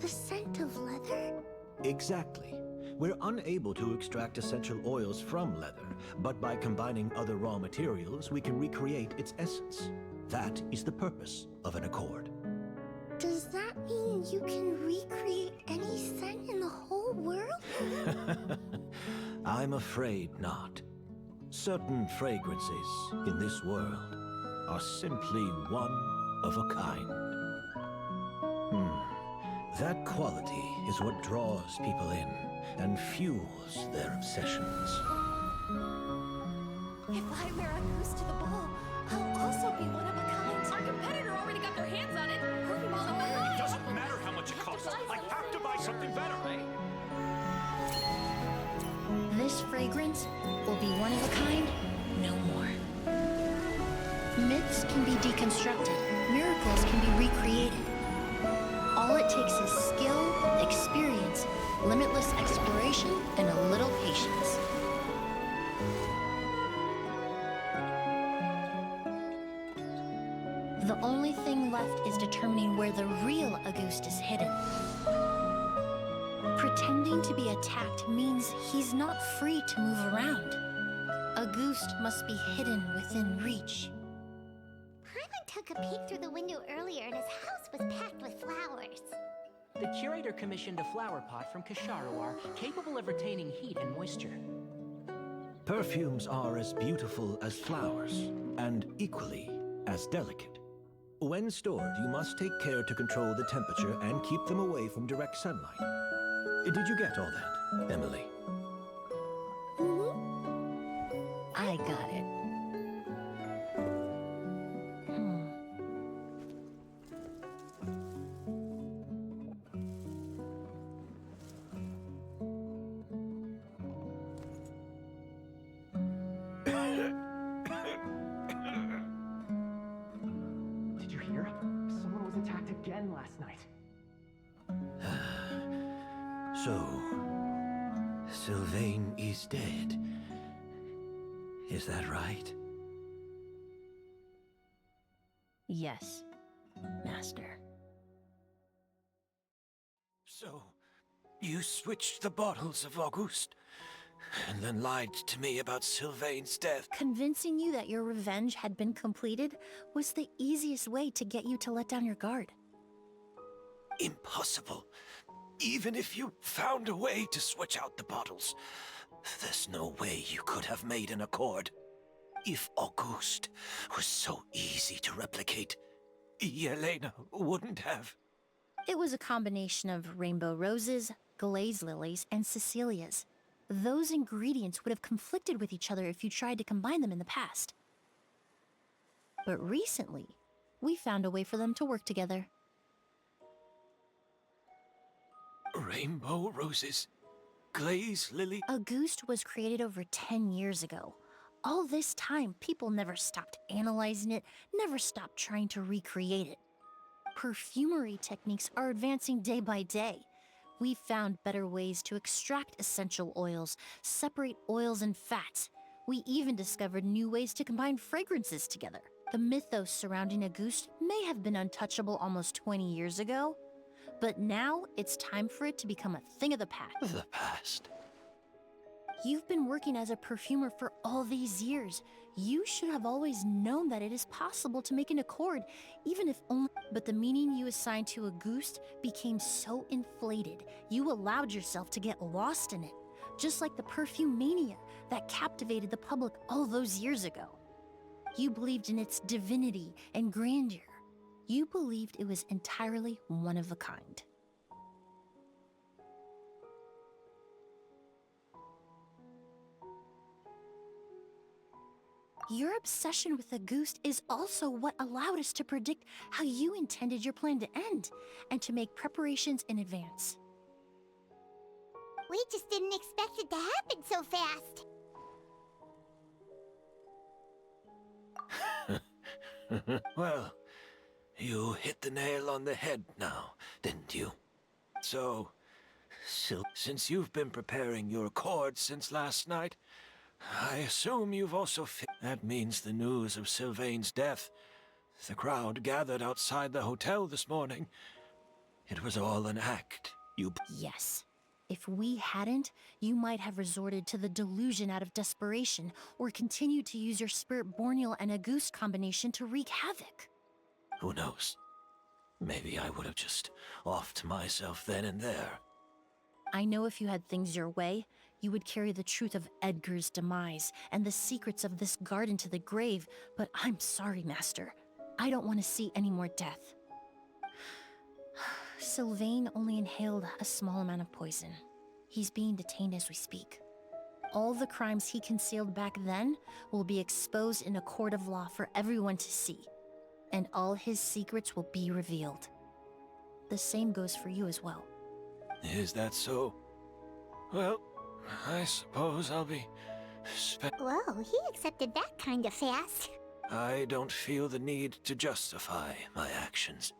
the scent of leather? Exactly. We're unable to extract essential oils from leather, but by combining other raw materials, we can recreate its essence. That is the purpose of an accord. Does that mean you can recreate any scent in the whole world? I'm afraid not. Certain fragrances in this world are simply one of a kind. That quality is what draws people in and fuels their obsessions. If I wear a goose to the ball, I'll also be one of a kind. Our competitor already got their hands on it. It doesn't matter how much it costs. I have to buy something better. This fragrance will be one of a kind, no more. Myths can be deconstructed, miracles can be recreated. All it takes is skill, experience, limitless exploration, and a little patience. The only thing left is determining where the real Auguste is hidden. Pretending to be attacked means he's not free to move around. Auguste must be hidden within reach. Paimon took a peek through the window earlier and his house was packed with flowers. The curator commissioned a flower pot from Kasharawar, capable of retaining heat and moisture. Perfumes are as beautiful as flowers, and equally as delicate. When stored, you must take care to control the temperature and keep them away from direct sunlight. Did you get all that, Emilie? I got it. Did you hear? Someone was attacked again last night. So, Sylvain is dead. Is that right? Yes, Master. So, you switched the bottles of Auguste, and then lied to me about Sylvain's death. Convincing you that your revenge had been completed was the easiest way to get you to let down your guard. Impossible. Even if you found a way to switch out the bottles, there's no way you could have made an accord. If Auguste was so easy to replicate, Yelena wouldn't have. It was a combination of rainbow roses, glaze lilies, and Cecilias. Those ingredients would have conflicted with each other if you tried to combine them in the past. But recently, we found a way for them to work together. Rainbow roses, glaze lily. Auguste was created over 10 years ago. All this time, people never stopped analyzing it, never stopped trying to recreate it. Perfumery techniques are advancing day by day. We found better ways to extract essential oils, separate oils and fats. We even discovered new ways to combine fragrances together. The mythos surrounding Auguste may have been untouchable almost 20 years ago, but now it's time for it to become a thing of the past. The past? You've been working as a perfumer for all these years. You should have always known that it is possible to make an accord, even if only... But the meaning you assigned to Auguste became so inflated, you allowed yourself to get lost in it, just like the perfume mania that captivated the public all those years ago. You believed in its divinity and grandeur. You believed it was entirely one of a kind. Your obsession with Auguste is also what allowed us to predict how you intended your plan to end, and to make preparations in advance. We just didn't expect it to happen so fast. Well, you hit the nail on the head now, didn't you? So, since you've been preparing your accord since last night, I assume you've also That means the news of Sylvain's death. The crowd gathered outside the hotel this morning. It was all an act. Yes. If we hadn't, you might have resorted to the delusion out of desperation, or continued to use your Spirit Borneal and Auguste combination to wreak havoc. Who knows? Maybe I would have just offed myself then and there. I know if you had things your way, you would carry the truth of Edgar's demise and the secrets of this garden to the grave, but I'm sorry, Master. I don't want to see any more death. Sylvain only inhaled a small amount of poison. He's being detained as we speak. All the crimes he concealed back then will be exposed in a court of law for everyone to see, and all his secrets will be revealed. The same goes for you as well. Is that so? Well, I suppose I'll be... Whoa, he accepted that kind of fast. I don't feel the need to justify my actions.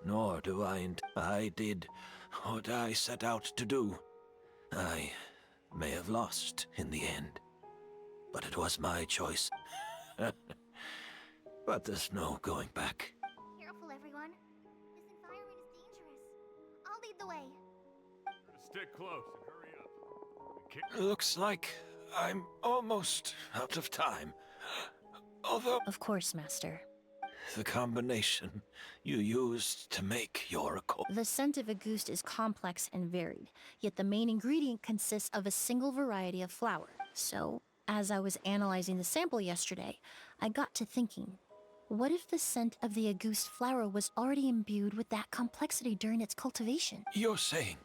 Nor do I did what I set out to do. I may have lost in the end, but it was my choice. But there's no going back. Careful, everyone. This environment is dangerous. I'll lead the way. Stick close and hurry up. Looks like I'm almost out of time. Although... Of course, Master. The combination you used to make your accord... The scent of Auguste is complex and varied, yet the main ingredient consists of a single variety of flower. So, as I was analyzing the sample yesterday, I got to thinking, what if the scent of the Auguste flower was already imbued with that complexity during its cultivation? You're saying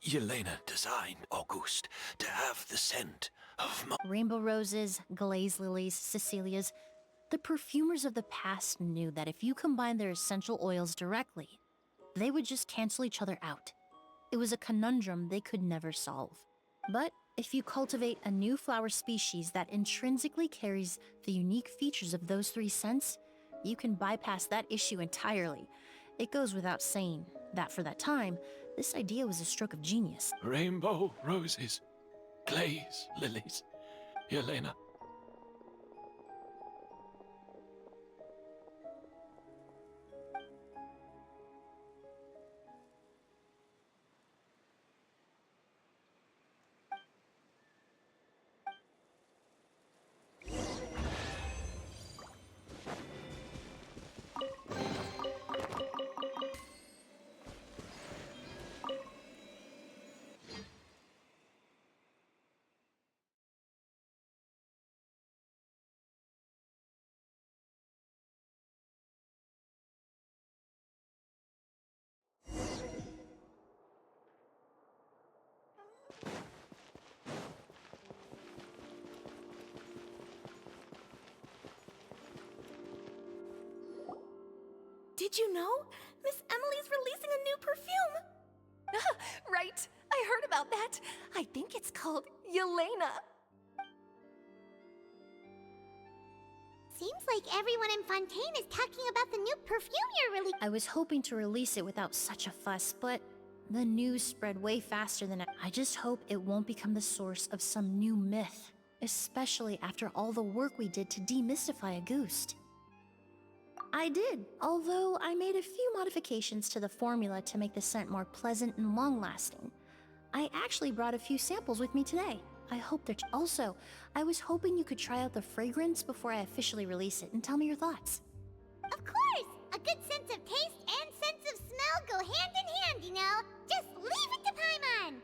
Yelena designed Auguste to have the scent of rainbow roses, glaze lilies, Cecilias. The perfumers of the past knew that if you combined their essential oils directly, they would just cancel each other out. It was a conundrum they could never solve. But if you cultivate a new flower species that intrinsically carries the unique features of those three scents, you can bypass that issue entirely. It goes without saying that for that time, This idea was a stroke of genius. Rainbow roses, glaze lilies. Yelena. Did you know? Miss Emilie's releasing a new perfume! Right, I heard about that. I think it's called Yelena. Seems like everyone in Fontaine is talking about the new perfume you're releasing. I was hoping to release it without such a fuss, but the news spread way faster than I just hope it won't become the source of some new myth, especially after all the work we did to demystify Auguste. I did, although I made a few modifications to the formula to make the scent more pleasant and long-lasting. I actually brought a few samples with me today. I hope they're... Also, I was hoping you could try out the fragrance before I officially release it and tell me your thoughts. Of course! A good sense of taste and sense of smell go hand in hand, you know? Just leave it to Paimon!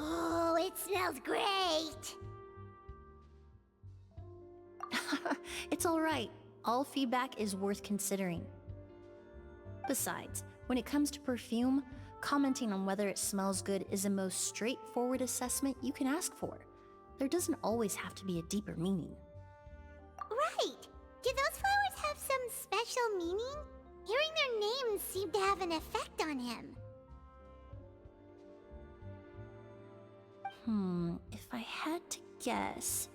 Oh, it smells great! It's alright. All feedback is worth considering. Besides, when it comes to perfume, commenting on whether it smells good is the most straightforward assessment you can ask for. There doesn't always have to be a deeper meaning. Right! Do those flowers have some special meaning? Hearing their names seemed to have an effect on him. If I had to guess,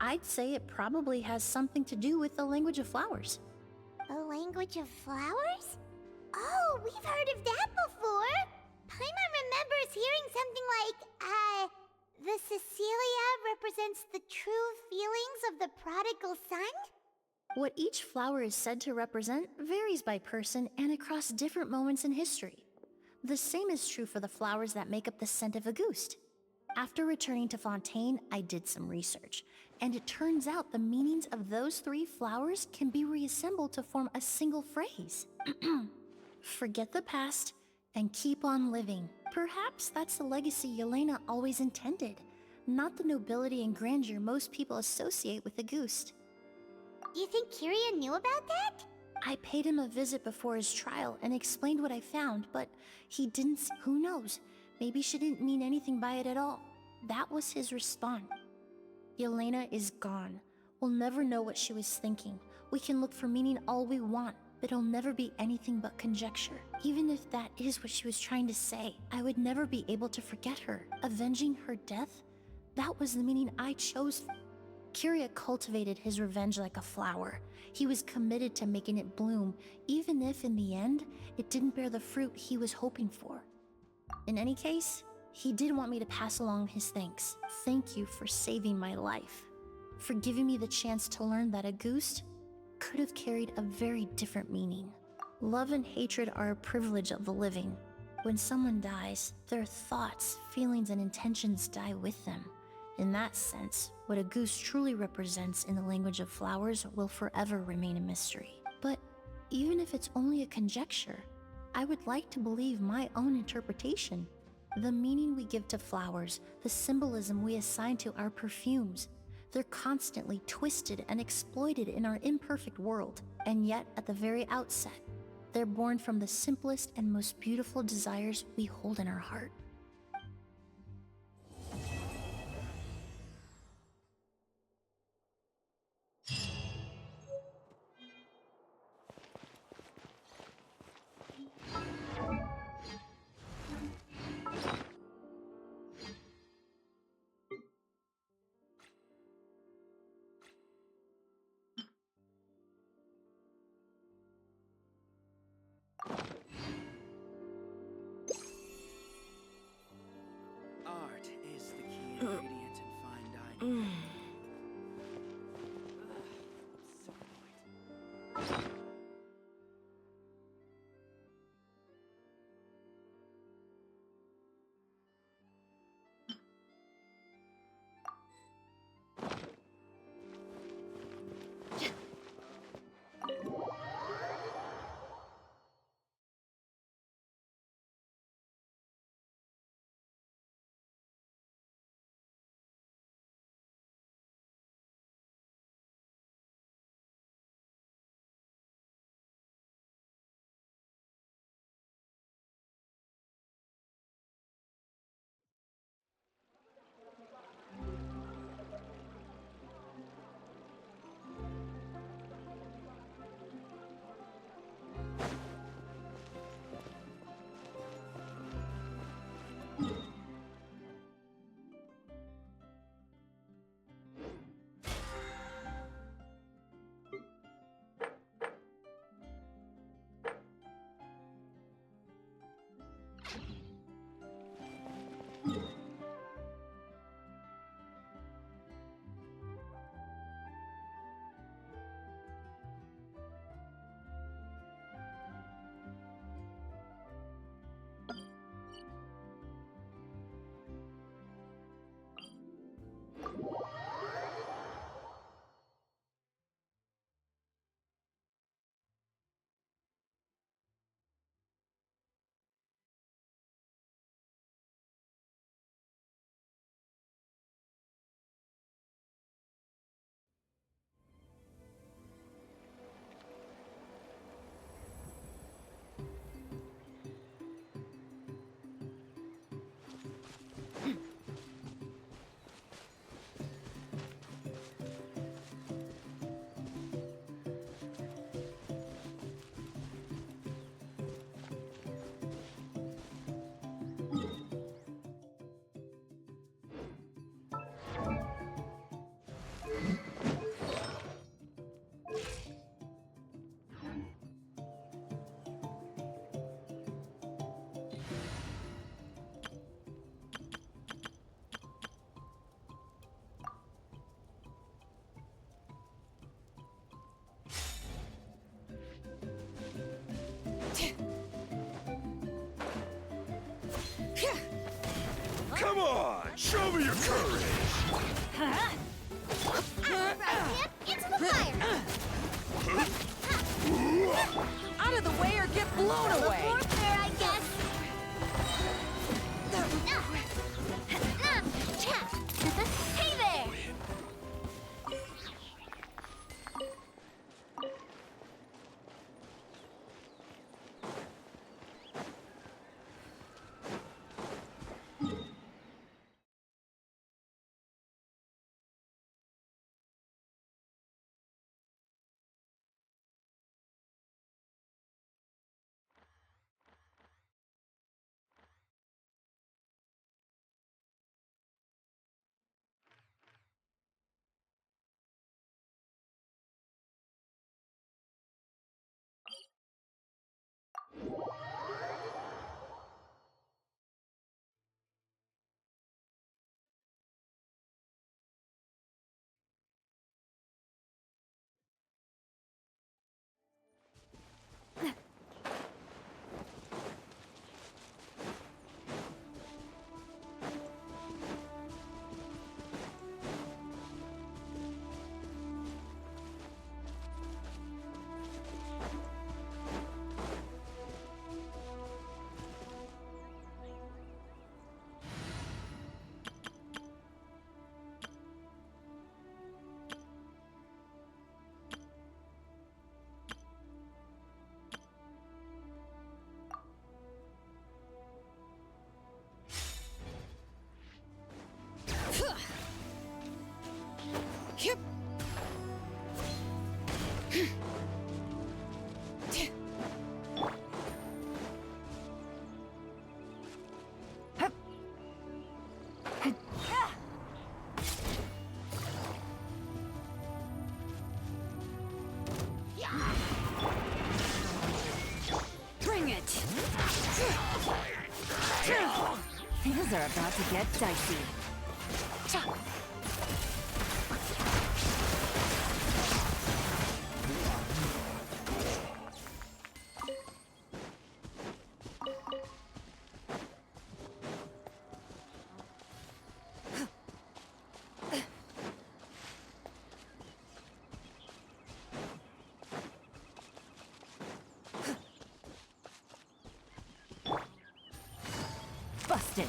I'd say it probably has something to do with the language of flowers. The language of flowers? Oh, we've heard of that before! Paimon remembers hearing something like, the Cecilia represents the true feelings of the prodigal son? What each flower is said to represent varies by person and across different moments in history. The same is true for the flowers that make up the scent of Auguste. After returning to Fontaine, I did some research, and it turns out the meanings of those 3 flowers can be reassembled to form a single phrase. Forget the past and keep on living. Perhaps that's the legacy Yelena always intended, not the nobility and grandeur most people associate with Auguste. You think Kiria knew about that? I paid him a visit before his trial and explained what I found, but he didn't who knows? Maybe she didn't mean anything by it at all. That was his response. Yelena is gone. We'll never know what she was thinking. We can look for meaning all we want, but it'll never be anything but conjecture. Even if that is what she was trying to say, I would never be able to forget her. Avenging her death? That was the meaning I chose. Kiria cultivated his revenge like a flower. He was committed to making it bloom, even if in the end, it didn't bear the fruit he was hoping for. In any case, he did want me to pass along his thanks. Thank you for saving my life, for giving me the chance to learn that Auguste could have carried a very different meaning. Love and hatred are a privilege of the living. When someone dies, their thoughts, feelings, and intentions die with them. In that sense, what Auguste truly represents in the language of flowers will forever remain a mystery. But even if it's only a conjecture, I would like to believe my own interpretation. The meaning we give to flowers, the symbolism we assign to our perfumes, they're constantly twisted and exploited in our imperfect world. And yet, at the very outset, they're born from the simplest and most beautiful desires we hold in our heart. Come on, show me your courage! Into the fire! Out of the way or get blown away! Fourth there, I guess. Hey there! Bring it! Things are about to get dicey. Busted.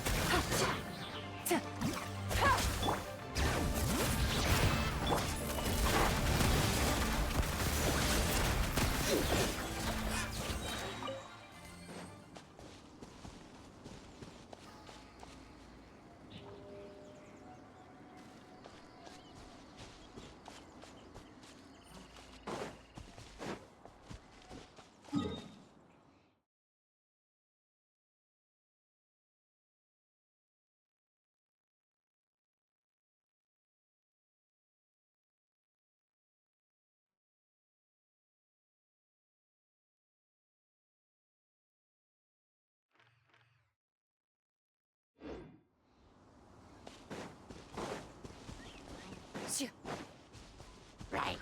Right.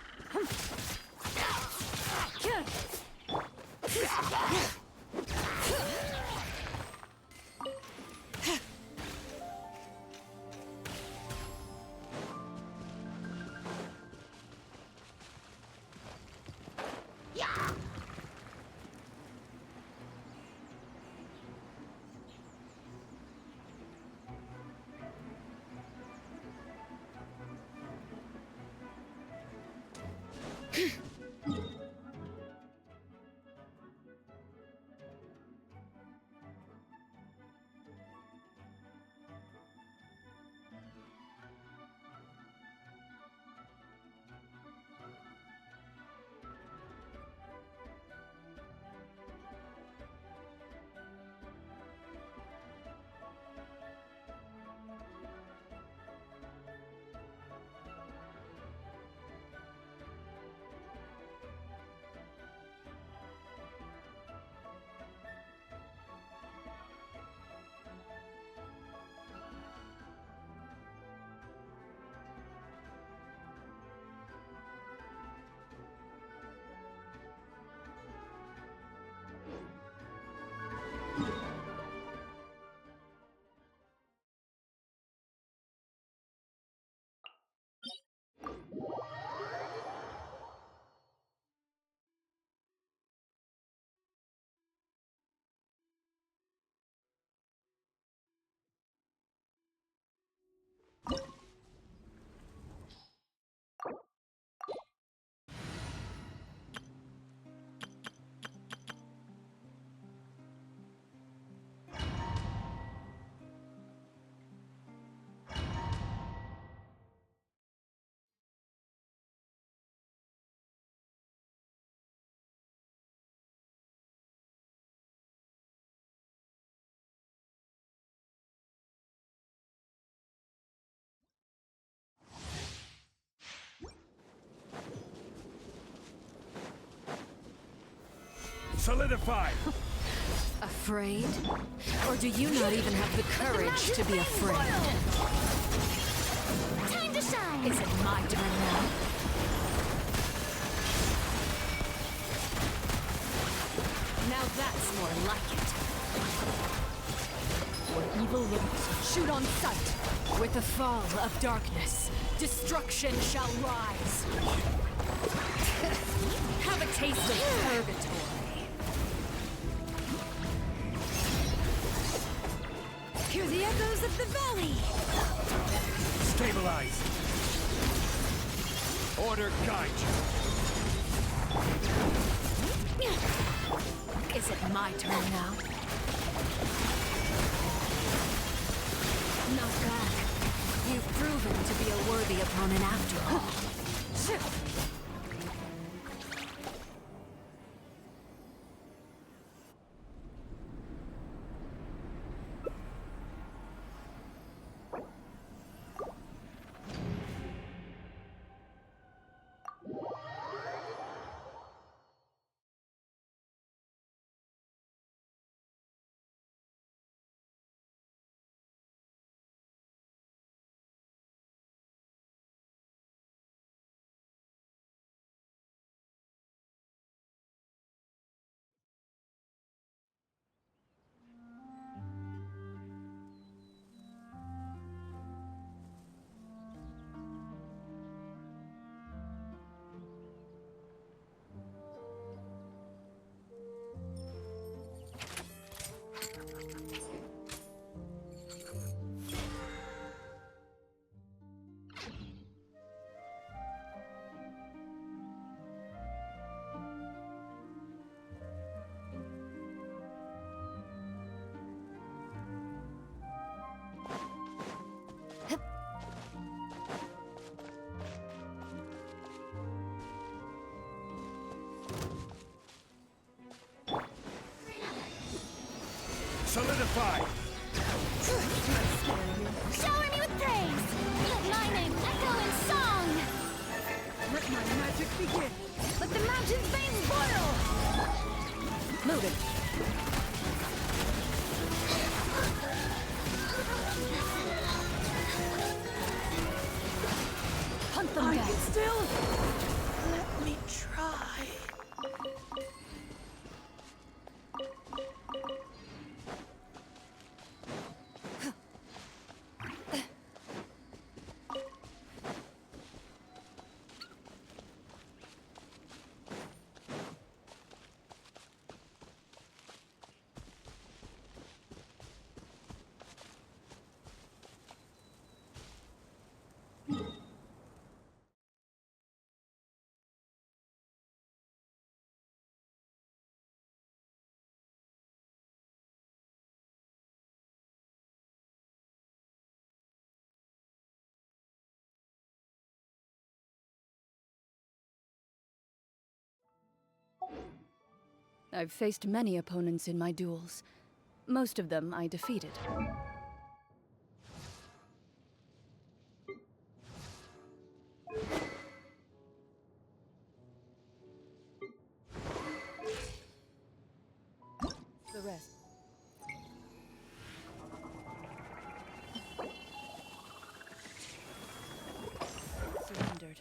Solidify! Afraid? Or do you not even have the courage to be afraid? Time to shine! Is it my turn now? Now that's more like it. Where evil lurks, shoot on sight. With the fall of darkness, destruction shall rise. Have a taste of purgatory. Hear the echoes of the valley! Stabilize! Order guide you! Is it my turn now? Not bad. You've proven to be a worthy opponent after all. Solidify! Shower me with praise! Let my name echo in song! Let my magic begin! Let the mountain's veins boil! Move it! Hunt them down! Still? Let me try. I've faced many opponents in my duels. Most of them I defeated. The rest. Surrendered.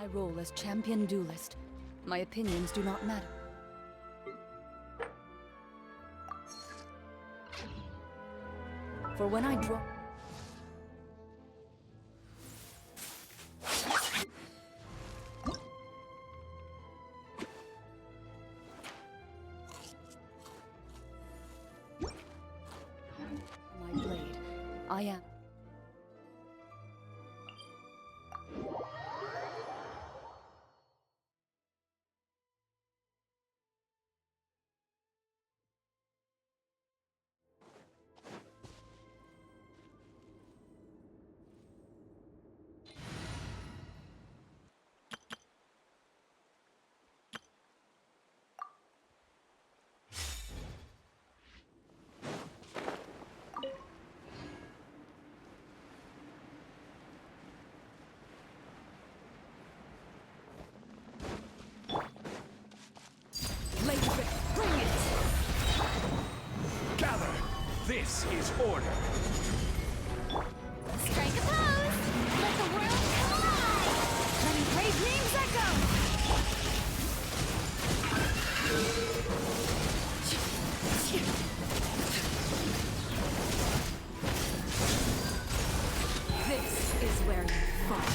my role as champion duelist. My opinions do not matter. For when I draw... my blade, I am... Bring it! Gather! This is order! Strike a pose! Let the world collide! Letting play dreams echo! This is where you fall.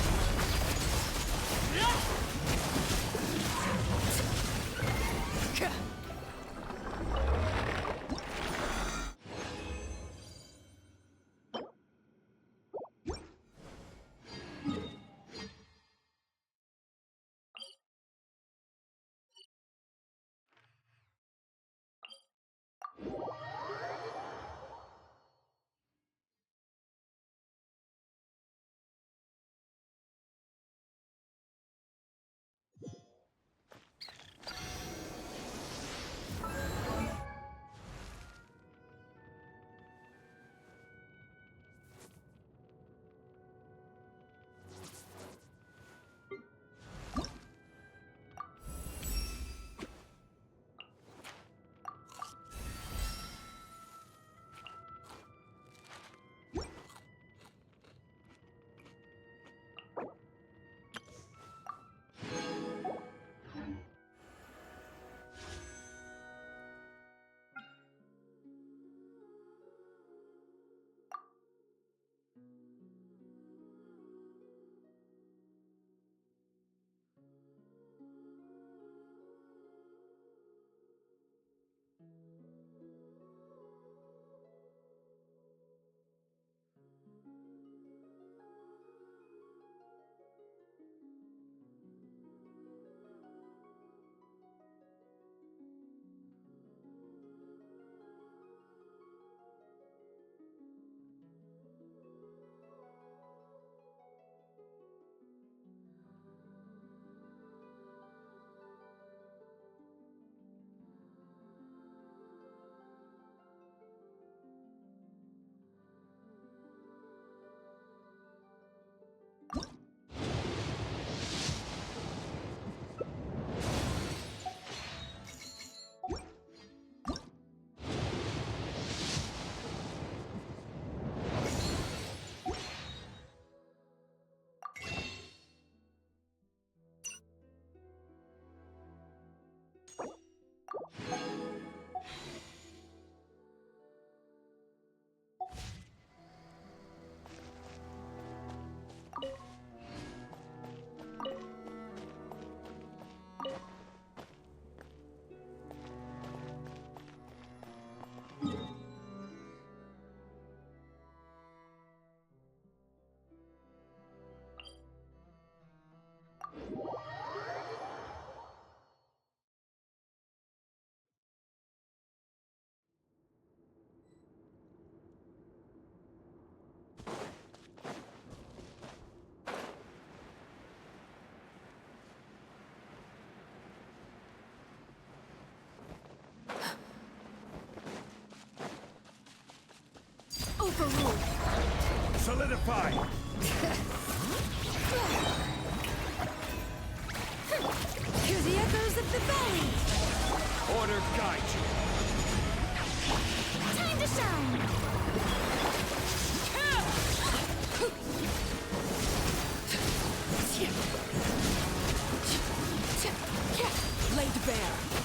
Overruled. Solidify! Hear the echoes of the valley! Order guide you! Time to shine! there.